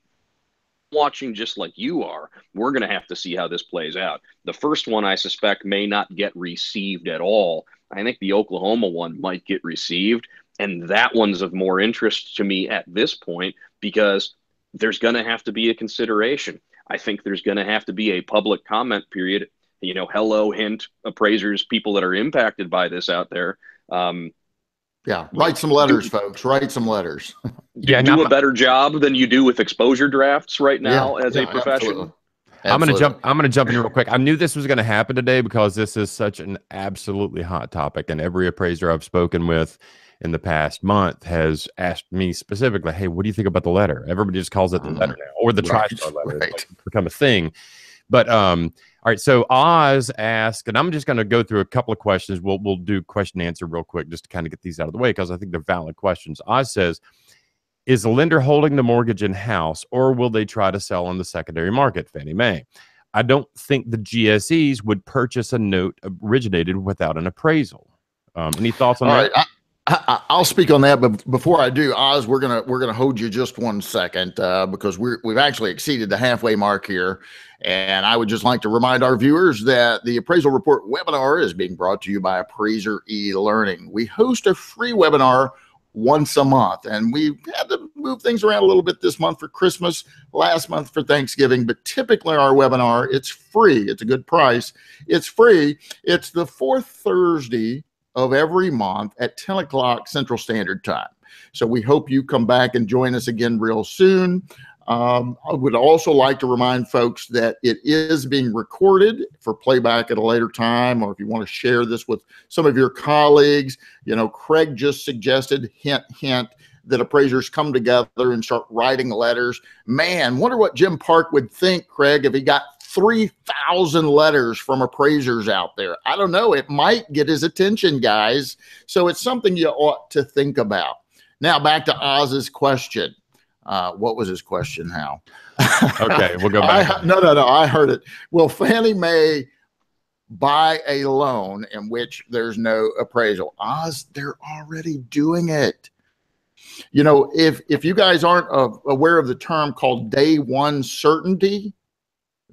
watching just like you are, we're going to have to see how this plays out. The first one, I suspect, may not get received at all. I think the Oklahoma one might get received. And that one's of more interest to me at this point, because there's going to have to be a consideration. I think there's going to have to be a public comment period. Hello, hint, appraisers, people that are impacted by this out there. Write some letters, folks. Write some letters. Do a better job than you do with exposure drafts right now as a profession. Absolutely. I'm gonna jump in real quick. I knew this was gonna happen today, because this is such an absolutely hot topic, and every appraiser I've spoken with in the past month has asked me specifically, hey, what do you think about the letter? Everybody just calls it the letter now, or the Tristar letter. Right. It's become a thing. But all right, so Oz asked, and I'm just going to go through a couple of questions. We'll do question and answer real quick just to kind of get these out of the way, because I think they're valid questions. Oz says, Is the lender holding the mortgage in-house, or will they try to sell on the secondary market, Fannie Mae? I don't think the GSEs would purchase a note originated without an appraisal. Any thoughts on that? Right. I'll speak on that, but before I do, Oz, we're gonna hold you just 1 second because we've actually exceeded the halfway mark here, and I would just like to remind our viewers that the Appraisal Report webinar is being brought to you by Appraiser eLearning. We host a free webinar once a month, and we had to move things around a little bit this month for Christmas, last month for Thanksgiving, but typically our webinar, it's free. It's a good price. It's free. It's the fourth Thursday of every month at 10 o'clock Central Standard Time. So we hope you come back and join us again real soon. I would also like to remind folks that it is being recorded for playback at a later time, or if you want to share this with some of your colleagues. You know, Craig just suggested, hint, hint, that appraisers come together and start writing letters. Man, wonder what Jim Park would think, Craig, if he got 3,000 letters from appraisers out there. I don't know. It might get his attention, guys. So it's something you ought to think about. Now back to Oz's question. What was his question, Hal? Okay, we'll go back. No. I heard it. Will Fannie Mae buy a loan in which there's no appraisal? Oz, they're already doing it. You know, if you guys aren't aware of the term called day one certainty,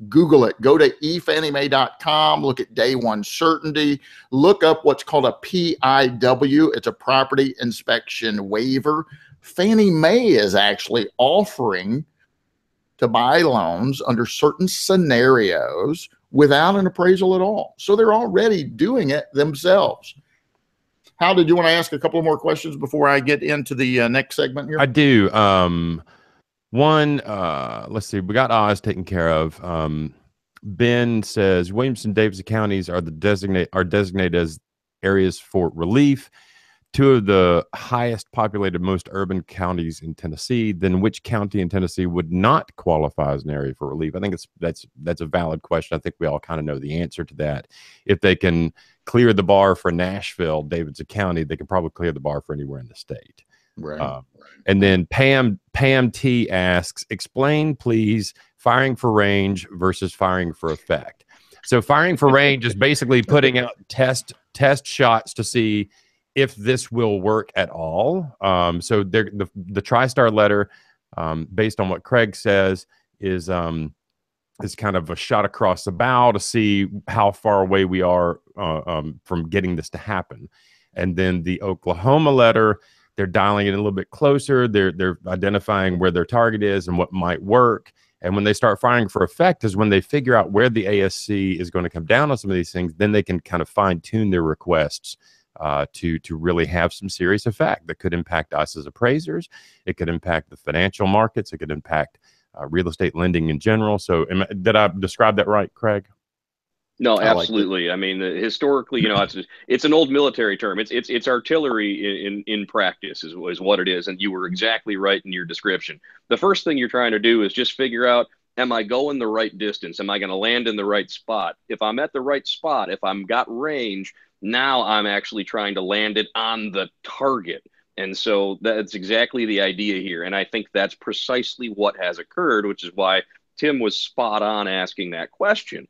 Google it. Go to efanniemae.com. Look at day one certainty. Look up what's called a PIW. It's a property inspection waiver. Fannie Mae is actually offering to buy loans under certain scenarios without an appraisal at all. So they're already doing it themselves. Hal, did you want to ask a couple more questions before I get into the next segment here? I do. One, let's see, we got Oz taken care of. Ben says Williamson Davidson counties are designated as areas for relief. Two of the highest populated, most urban counties in Tennessee. Then which county in Tennessee would not qualify as an area for relief? I think that's a valid question. I think we all kind of know the answer to that. If they can clear the bar for Nashville, Davidson County, they can probably clear the bar for anywhere in the state. Right. And then Pam T asks, explain please firing for range versus firing for effect. So firing for range is basically putting out test shots to see if this will work at all. So the Tristar letter, based on what Craig says, is kind of a shot across the bow to see how far away we are from getting this to happen. And then the Oklahoma letter, they're dialing it a little bit closer. They're identifying where their target is and what might work. And when they start firing for effect is when they figure out where the ASC is going to come down on some of these things. Then they can kind of fine tune their requests to really have some serious effect that could impact us as appraisers. It could impact the financial markets. It could impact real estate lending in general. So did I describe that right, Craig? No, absolutely. I mean, historically, you know, it's an old military term. It's artillery in practice is what it is. And you were exactly right in your description. The first thing you're trying to do is just figure out, am I going the right distance? Am I going to land in the right spot? If I'm at the right spot, if I'm got range, now I'm actually trying to land it on the target. And so that's exactly the idea here. And I think that's precisely what has occurred, which is why Tim was spot on asking that question.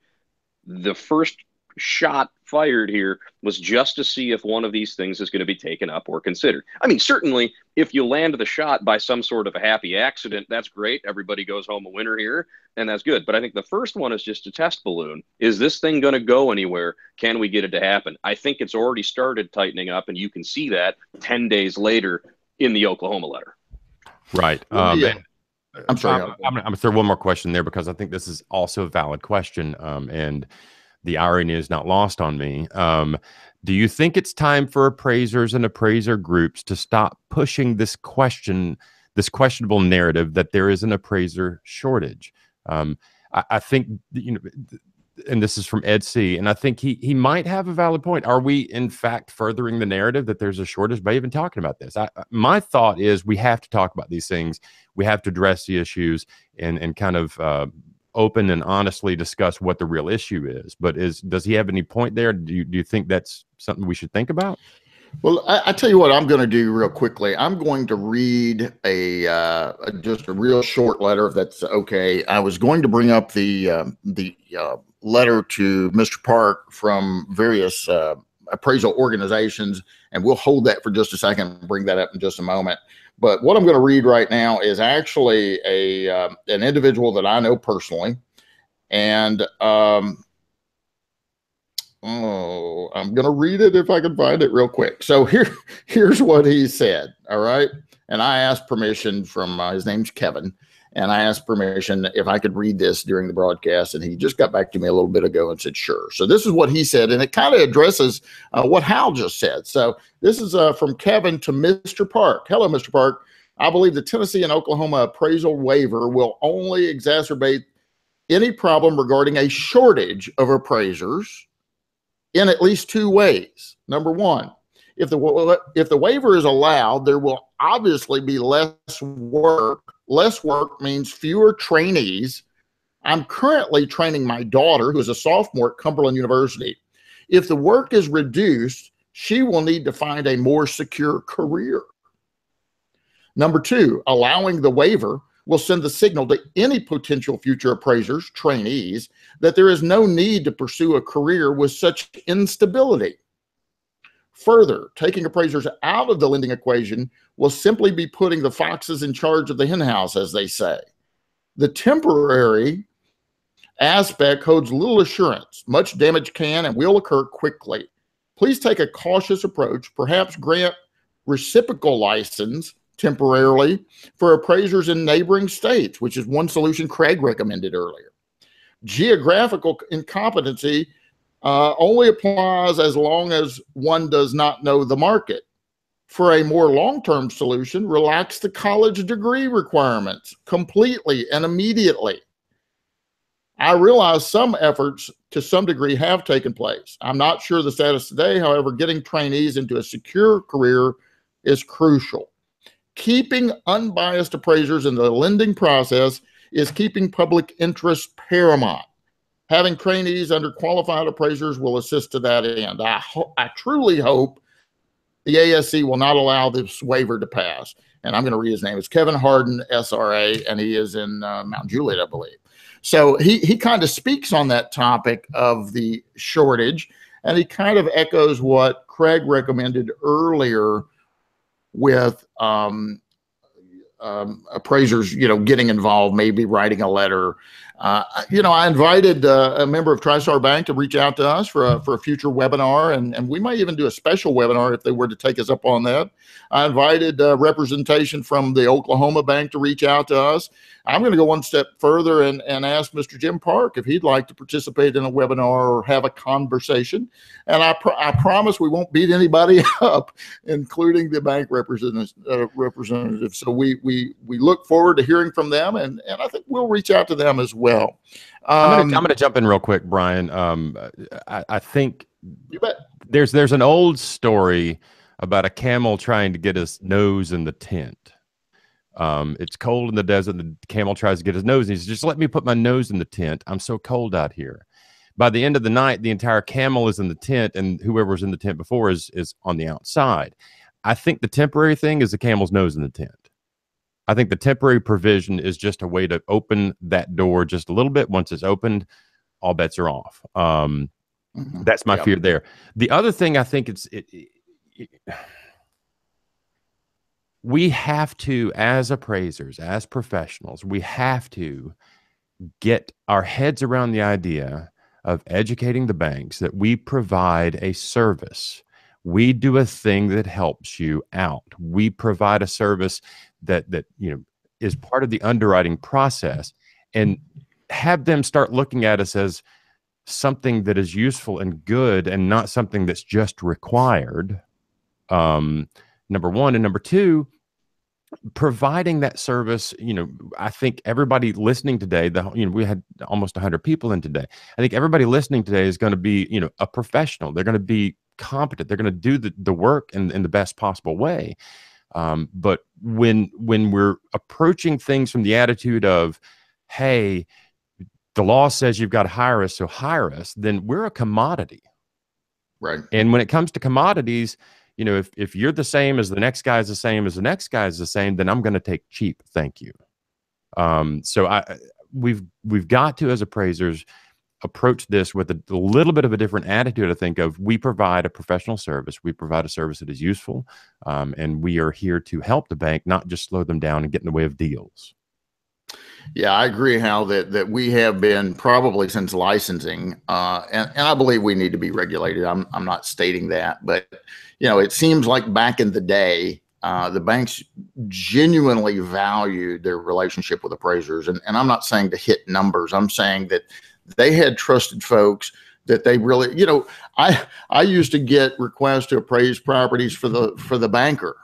The first shot fired here was just to see if one of these things is going to be taken up or considered. I mean, certainly if you land the shot by some sort of a happy accident, that's great. Everybody goes home a winner here, and that's good. But I think the first one is just a test balloon. Is this thing going to go anywhere? Can we get it to happen? I think it's already started tightening up, and you can see that 10 days later in the Oklahoma letter. Right. I'm sorry. I'm going to throw one more question there because I think this is also a valid question. And the irony is not lost on me. Do you think it's time for appraisers and appraiser groups to stop pushing this questionable narrative that there is an appraiser shortage? I think, you know, and this is from Ed C., and I think he might have a valid point. Are we, in fact, furthering the narrative that there's a shortage by even talking about this? My thought is we have to talk about these things. We have to address the issues and kind of open and honestly discuss what the real issue is. But does he have any point there? Do you think that's something we should think about? Well, I tell you what I'm going to do real quickly. I'm going to read just a real short letter, if that's okay. I was going to bring up the letter to Mr. Park from various appraisal organizations, and we'll hold that for just a second and bring that up in just a moment. But what I'm going to read right now is actually an individual that I know personally, and I'm going to read it if I can find it real quick. So here's what he said. All right. And I asked permission from his name's Kevin. And I asked permission if I could read this during the broadcast. And he just got back to me a little bit ago and said, sure. So this is what he said. And it kind of addresses what Hal just said. So this is from Kevin to Mr. Park. Hello, Mr. Park. I believe the Tennessee and Oklahoma appraisal waiver will only exacerbate any problem regarding a shortage of appraisers in at least two ways. Number one, if the waiver is allowed, there will obviously be less work. Less work means fewer trainees. I'm currently training my daughter, who is a sophomore at Cumberland University. If the work is reduced, she will need to find a more secure career. Number two, allowing the waiver will send the signal to any potential future appraisers, trainees, that there is no need to pursue a career with such instability. Further, taking appraisers out of the lending equation will simply be putting the foxes in charge of the henhouse, as they say. The temporary aspect holds little assurance. Much damage can and will occur quickly. Please take a cautious approach, perhaps grant reciprocal license temporarily for appraisers in neighboring states, which is one solution Craig recommended earlier. Geographical incompetency only applies as long as one does not know the market. For a more long-term solution, relax the college degree requirements completely and immediately. I realize some efforts to some degree have taken place. I'm not sure the status today. However, getting trainees into a secure career is crucial. Keeping unbiased appraisers in the lending process is keeping public interest paramount. Having trainees under qualified appraisers will assist to that end. I truly hope the ASC will not allow this waiver to pass. And I'm going to read his name. It's Kevin Harden, SRA, and he is in Mount Juliet, I believe. So he kind of speaks on that topic of the shortage, and he kind of echoes what Craig recommended earlier with appraisers, getting involved, maybe writing a letter. I invited a member of Tristar Bank to reach out to us for a future webinar, and we might even do a special webinar if they were to take us up on that. I invited representation from the Oklahoma Bank to reach out to us. I'm going to go one step further and ask Mr. Jim Park if he'd like to participate in a webinar or have a conversation. And I promise we won't beat anybody up, including the bank representatives. So we look forward to hearing from them, and I think we'll reach out to them as well. I'm gonna jump in real quick, Brian. I think you bet. There's an old story about a camel trying to get his nose in the tent. It's cold in the desert, and the camel tries to get his nose, and he says, just let me put my nose in the tent. I'm so cold out here. By the end of the night, the entire camel is in the tent, and whoever was in the tent before is on the outside. I think the temporary thing is the camel's nose in the tent. I think the temporary provision is just a way to open that door just a little bit. Once it's opened, all bets are off. That's my fear there. The other thing I think we have to, as appraisers, as professionals, we have to get our heads around the idea of educating the banks that we provide a service. We do a thing that helps you out. We provide a service that is part of the underwriting process, and have them start looking at us as something that is useful and good, and not something that's just required. Number one. And number two, providing that service. I think everybody listening today, we had almost 100 people in today. I think everybody listening today is going to be, a professional. They're going to be competent. They're going to do the work in the best possible way. But when we're approaching things from the attitude of, hey, the law says you've got to hire us, so hire us, then we're a commodity. Right. And when it comes to commodities, you know, if you're the same as the next guy is the same as the next guy is the same, then I'm going to take cheap. Thank you. So we've got to, as appraisers, approach this with a little bit of a different attitude. I think of, we provide a professional service. We provide a service that is useful, and we are here to help the bank, not just slow them down and get in the way of deals. Yeah, I agree, Hal, that we have been probably since licensing, and I believe we need to be regulated. I'm not stating that, but you know, it seems like back in the day, the banks genuinely valued their relationship with appraisers, and I'm not saying to hit numbers. I'm saying that they had trusted folks that they really, you know, I used to get requests to appraise properties for the banker.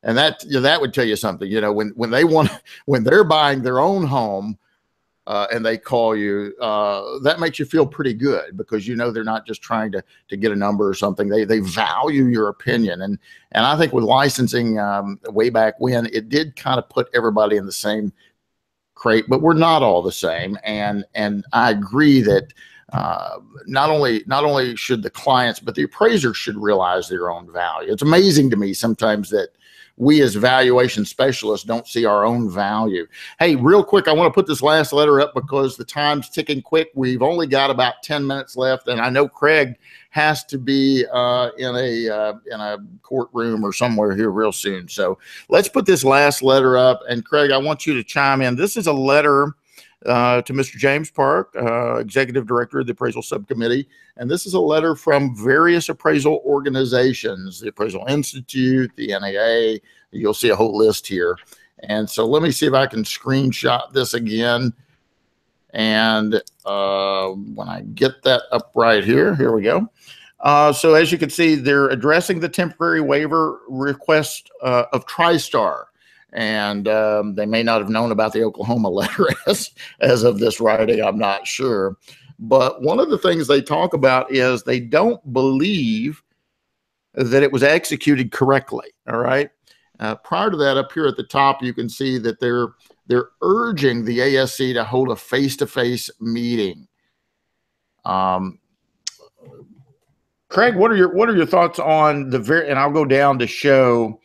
And that, you know, that would tell you something, you know, when they're buying their own home, and they call you, that makes you feel pretty good, because, you know, they're not just trying to get a number or something. They value your opinion. And I think with licensing, way back when, it did kind of put everybody in the same crate, but we're not all the same. And I agree that, not only should the clients, but the appraisers should realize their own value. It's amazing to me sometimes that we as valuation specialists don't see our own value. Hey, real quick, I want to put this last letter up because the time's ticking quick. We've only got about 10 minutes left, and I know Craig has to be in a courtroom or somewhere here real soon. So let's put this last letter up. And Craig, I want you to chime in. This is a letter to Mr. James Park, Executive Director of the Appraisal Subcommittee. And this is a letter from various appraisal organizations, the Appraisal Institute, the NAA. You'll see a whole list here. And so let me see if I can screenshot this again. And when I get that up right here, here we go. So as you can see, they're addressing the temporary waiver request of Tristar. And they may not have known about the Oklahoma letter as of this writing, I'm not sure. But one of the things they talk about is they don't believe that it was executed correctly. All right. Prior to that, up here at the top, you can see that they're urging the ASC to hold a face-to-face meeting. Craig, what are your thoughts on and I'll go down to show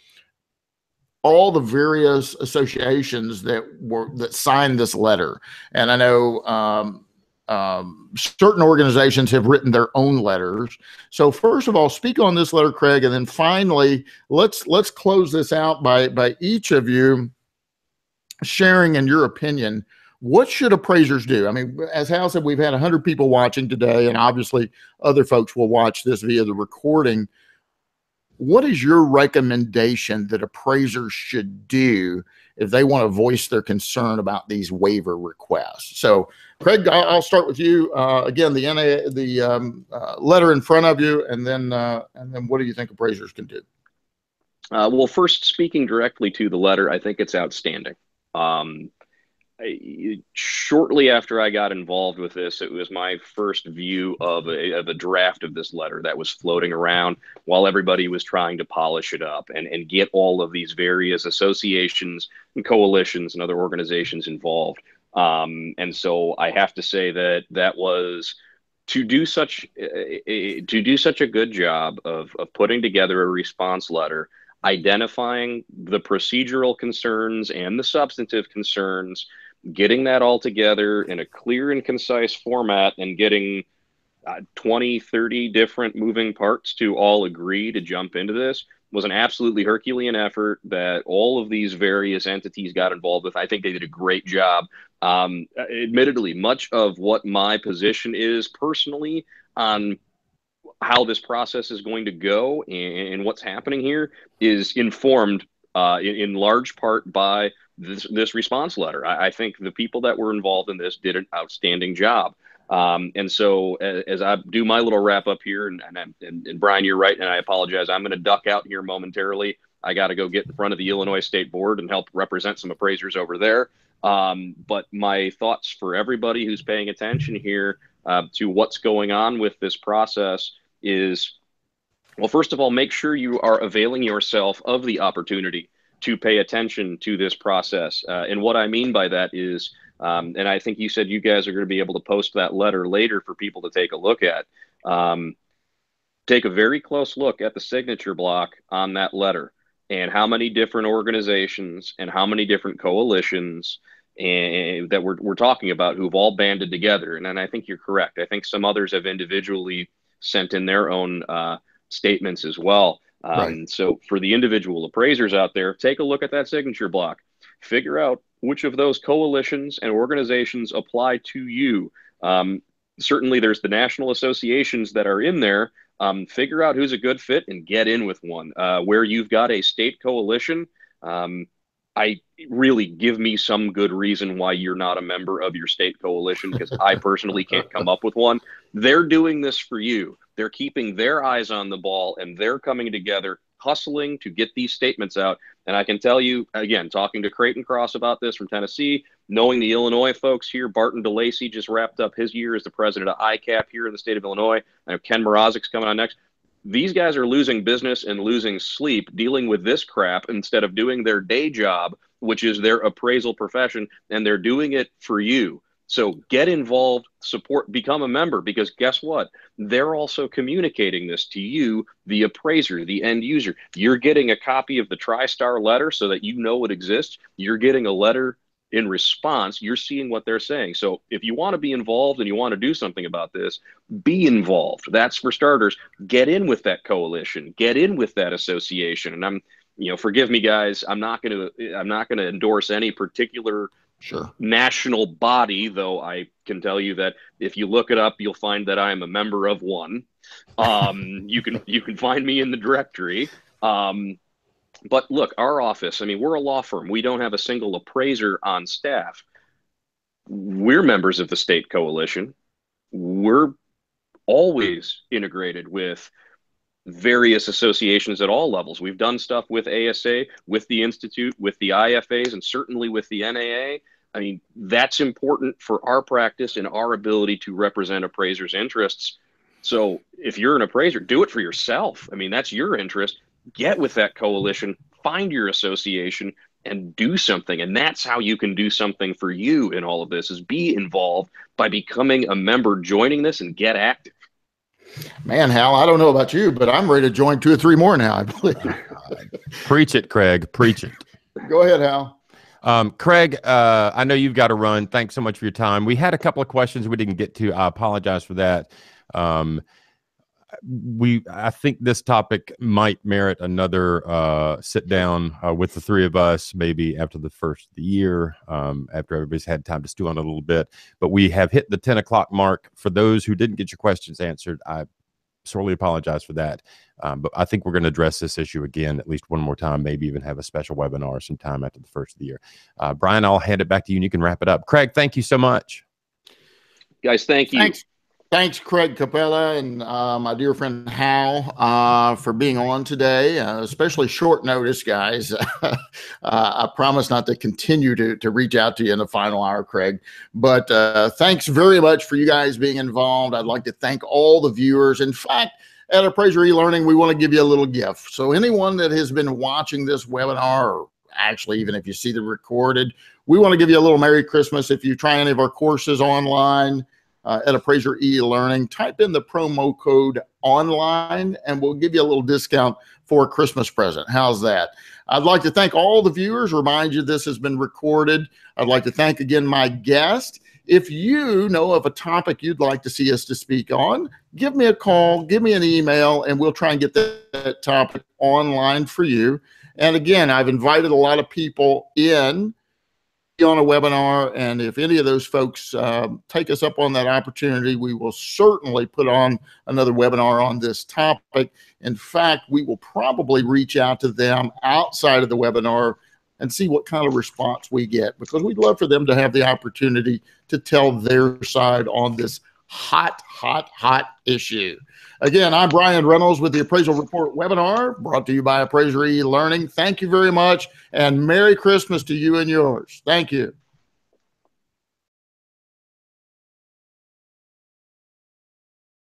all the various associations that signed this letter. And I know certain organizations have written their own letters. So first of all, speak on this letter, Craig, and then finally, let's close this out by each of you sharing, in your opinion, what should appraisers do? I mean, as Hal said, we've had 100 people watching today, and obviously other folks will watch this via the recording. What is your recommendation that appraisers should do if they want to voice their concern about these waiver requests? So, Craig, I'll start with you. Again, the letter in front of you, and then what do you think appraisers can do? Well, first, speaking directly to the letter, I think it's outstanding. Shortly after I got involved with this, it was my first view of a draft of this letter that was floating around while everybody was trying to polish it up and get all of these various associations and coalitions and other organizations involved. And so I have to say that was to do such a good job of putting together a response letter, identifying the procedural concerns and the substantive concerns, getting that all together in a clear and concise format, and getting 20, 30 different moving parts to all agree to jump into this was an absolutely Herculean effort that all of these various entities got involved with. I think they did a great job. Admittedly, much of what my position is personally on how this process is going to go and what's happening here is informed in large part by this response letter. I think the people that were involved in this did an outstanding job. And so as I do my little wrap up here, and Brian, you're right, and I apologize, I'm going to duck out here momentarily. I got to go get in front of the Illinois State Board and help represent some appraisers over there. But my thoughts for everybody who's paying attention here to what's going on with this process is, well, first of all, make sure you are availing yourself of the opportunity to pay attention to this process. And what I mean by that is, and I think you said you guys are going to be able to post that letter later for people to take a look at, to take a very close look at the signature block on that letter and how many different organizations and how many different coalitions and that we're talking about who've all banded together. And I think you're correct. I think some others have individually sent in their own statements as well. Right. So for the individual appraisers out there, take a look at that signature block. Figure out which of those coalitions and organizations apply to you. Certainly, there's the national associations that are in there. Figure out who's a good fit and get in with one. Where you've got a state coalition, I really give me some good reason why you're not a member of your state coalition, because I personally can't come up with one. They're doing this for you. They're keeping their eyes on the ball, and they're coming together, hustling to get these statements out. And I can tell you, again, talking to Creighton Cross about this from Tennessee, knowing the Illinois folks here, Barton DeLacy just wrapped up his year as the president of ICAP here in the state of Illinois. I know Ken Mrazek's coming on next. These guys are losing business and losing sleep dealing with this crap instead of doing their day job, which is their appraisal profession, and they're doing it for you. So get involved, support, become a member, because guess what? They're also communicating this to you, the appraiser, the end user. You're getting a copy of the Tristar letter so that you know it exists. You're getting a letter in response. You're seeing what they're saying. So if you want to be involved and you want to do something about this, be involved. That's for starters. Get in with that coalition. Get in with that association. And forgive me, guys. I'm not going to endorse any particular national body, though I can tell you that if you look it up, you'll find that I am a member of one. You can find me in the directory. But look, our office, we're a law firm. We don't have a single appraiser on staff. We're members of the state coalition. We're always integrated with various associations at all levels. We've done stuff with ASA, with the Institute, with the IFAs, and certainly with the NAA. That's important for our practice and our ability to represent appraisers' interests. So if you're an appraiser, do it for yourself. That's your interest. Get with that coalition, find your association, and do something. And that's how you can do something for you in all of this, is be involved by becoming a member, joining this, and get active. Man, Hal, I don't know about you, but I'm ready to join 2 or 3 more now, I believe. Preach it, Craig. Preach it. Go ahead, Hal. Craig, I know you've got to run. Thanks so much for your time. We had a couple of questions we didn't get to. I apologize for that. I think this topic might merit another sit down with the 3 of us, maybe after the first of the year, after everybody's had time to stew on it a little bit. But we have hit the 10 o'clock mark. For those who didn't get your questions answered, I sorely apologize for that. But I think we're going to address this issue again at least one more time, maybe even have a special webinar sometime after the first of the year. Brian, I'll hand it back to you and you can wrap it up. Craig, thank you so much. Guys, thank you. Thanks, Craig Capella and my dear friend Hal for being on today, especially short notice, guys. I promise not to continue to reach out to you in the final hour, Craig. But thanks very much for you guys being involved. I'd like to thank all the viewers. In fact, at Appraiser eLearning, we want to give you a little gift. So anyone that has been watching this webinar, or actually even if you see the recorded, we want to give you a little Merry Christmas. If you try any of our courses online, at Appraiser eLearning, type in the promo code online and we'll give you a little discount for a Christmas present. How's that? I'd like to thank all the viewers. Remind you this has been recorded. I'd like to thank again my guest. If you know of a topic you'd like to see us to speak on, give me a call, give me an email, and we'll try and get that topic online for you. And again, I've invited a lot of people in on a webinar, and if any of those folks take us up on that opportunity, we will certainly put on another webinar on this topic. In fact, we will probably reach out to them outside of the webinar and see what kind of response we get, because we'd love for them to have the opportunity to tell their side on this hot issue. Again, I'm Brian Reynolds with the Appraisal Report webinar, brought to you by Appraiser eLearning. Thank you very much, and Merry Christmas to you and yours. Thank you.